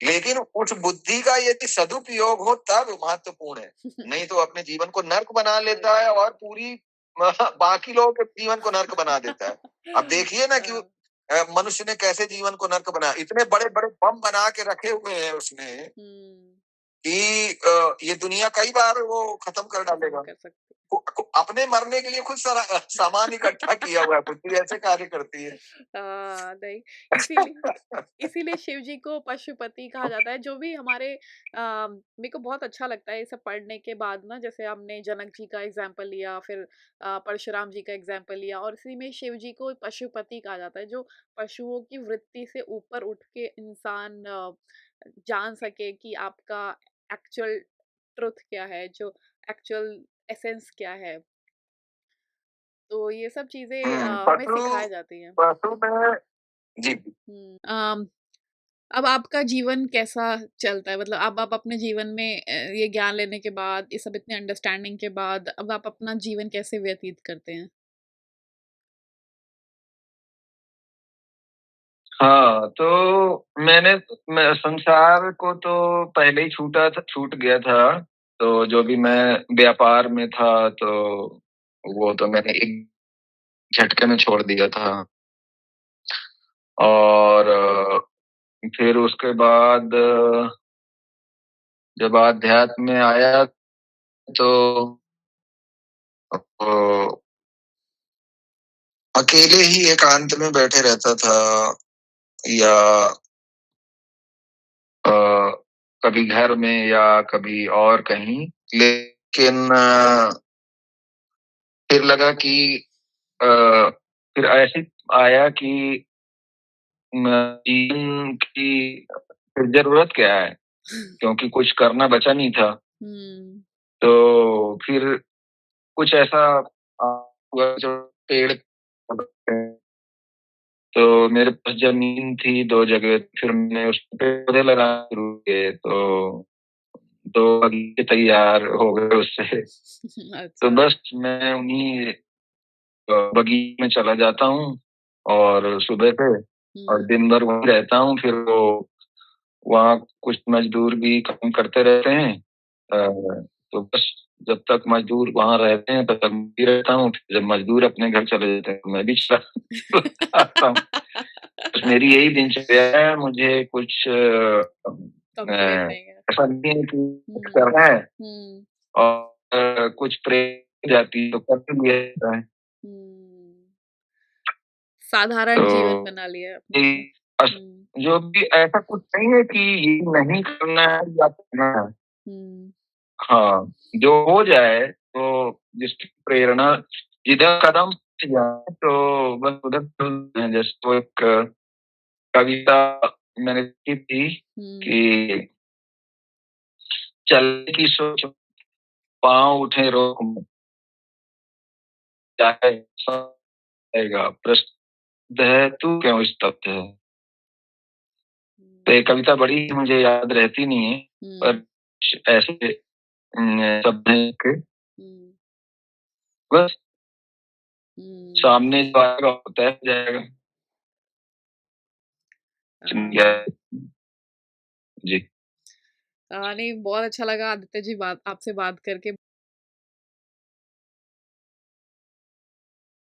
लेकिन उस बुद्धि का यदि सदुपयोग हो तब महत्वपूर्ण है, नहीं तो अपने जीवन को नर्क बना लेता है और पूरी बाकी लोगों के जीवन को नर्क बना देता है। अब देखिए ना कि मनुष्य ने कैसे जीवन को नर्क बनाया। इतने बड़े बड़े बम बना के रखे हुए हैं उसने कि ये दुनिया कई बार वो खत्म कर डालेगा। अपने मरने के लिए खुद सारा सामान इकट्ठा किया हुआ है, बुद्धि ऐसे कार्य करती है। नहीं, इसीलिए इसीलिए शिव जी को पशुपति कहा जाता है। जो भी हमारे मेरे को बहुत अच्छा लगता है ये सब पढ़ने के बाद ना, जैसे हमने जनक जी का एग्जाम्पल लिया, फिर परशुराम जी का एग्जाम्पल लिया, और इसी में शिव जी को पशुपति कहा जाता है, जो पशुओं की वृत्ति से ऊपर उठ के इंसान जान सके कि आपका एक्चुअल ट्रुथ क्या है, जो एक्चुअल एसेंस क्या है। तो ये सब चीज़ें हमें सिखाई जाती हैं। पशु में जी। अब आपका जीवन कैसा चलता है? मतलब अब आप अपने जीवन में ये ज्ञान लेने के बाद, ये सब इतने अंडरस्टैंडिंग के बाद, अब आप अपना जीवन कैसे व्यतीत करते हैं? हाँ, तो मैं संसार को तो पहले ही छूट गया था। तो जो भी मैं व्यापार में था तो वो तो मैंने एक झटके में छोड़ दिया था। और फिर उसके बाद जब आध्यात्म में आया तो अकेले ही एकांत में बैठे रहता था, या कभी घर में या कभी और कहीं। लेकिन फिर लगा कि फिर ऐसे आया कि जीवन की फिर ज़रूरत क्या है? क्योंकि कुछ करना बचा नहीं था। हुँ। तो फिर कुछ ऐसा हुआ जो पेड़ तो मेरे पास ज़मीन थी 2 जगह, फिर मैंने उसपे पौधे लगाना शुरू किए, तो 2 बगीचे तैयार हो गए उससे। तो अच्छा। बस मैं उन्हीं बगीचे में चला जाता हूँ और सुबह से और हुँ। दिन भर वहीं रहता हूँ, फिर वो वहाँ कुछ मज़दूर भी काम करते रहते हैं। तो बस जब तक मज़दूर वहाँ रहते हैं, तब तक मैं भी रहता हूँ, फिर जब मज़दूर अपने घर चले जाते हैं, तो मैं भी चला आता हूँ। बस मेरी यही दिनचर्या है, मुझे कुछ कंप्लेंट नहीं है। ऐसा नहीं है कि कुछ हुँ। करना है हुँ। और कुछ प्रेरणा जाती है, तो कर भी लिया जाता है। हुँ। तो साधारण जीवन बना लिया है ये आपने। अस हुँ। जो भी ऐसा कुछ नहीं है कि ये नहीं करना है या करना है। हुँ। हाँ, जो हो जाए तो जिसकी प्रेरणा जिधर कदम जाए तो बस उधर चलते हैं। जैसे वो एक कविता मैंने लिखी थी हुँ। कि चलने की सोच पाँव उठे रोक मत, चाहे आएगा प्रसिद्ध है तू क्यों स्तब्ध है। तो ये कविता बड़ी मुझे याद रहती नहीं है, पर हुँ। ऐसे शब्द हैं कि हुँ। बस हुँ। सामने जो आएगा वो तय हो जाएगा। अ, जी। नहीं बहुत अच्छा लगा आदित्य जी बात आपसे बात करके।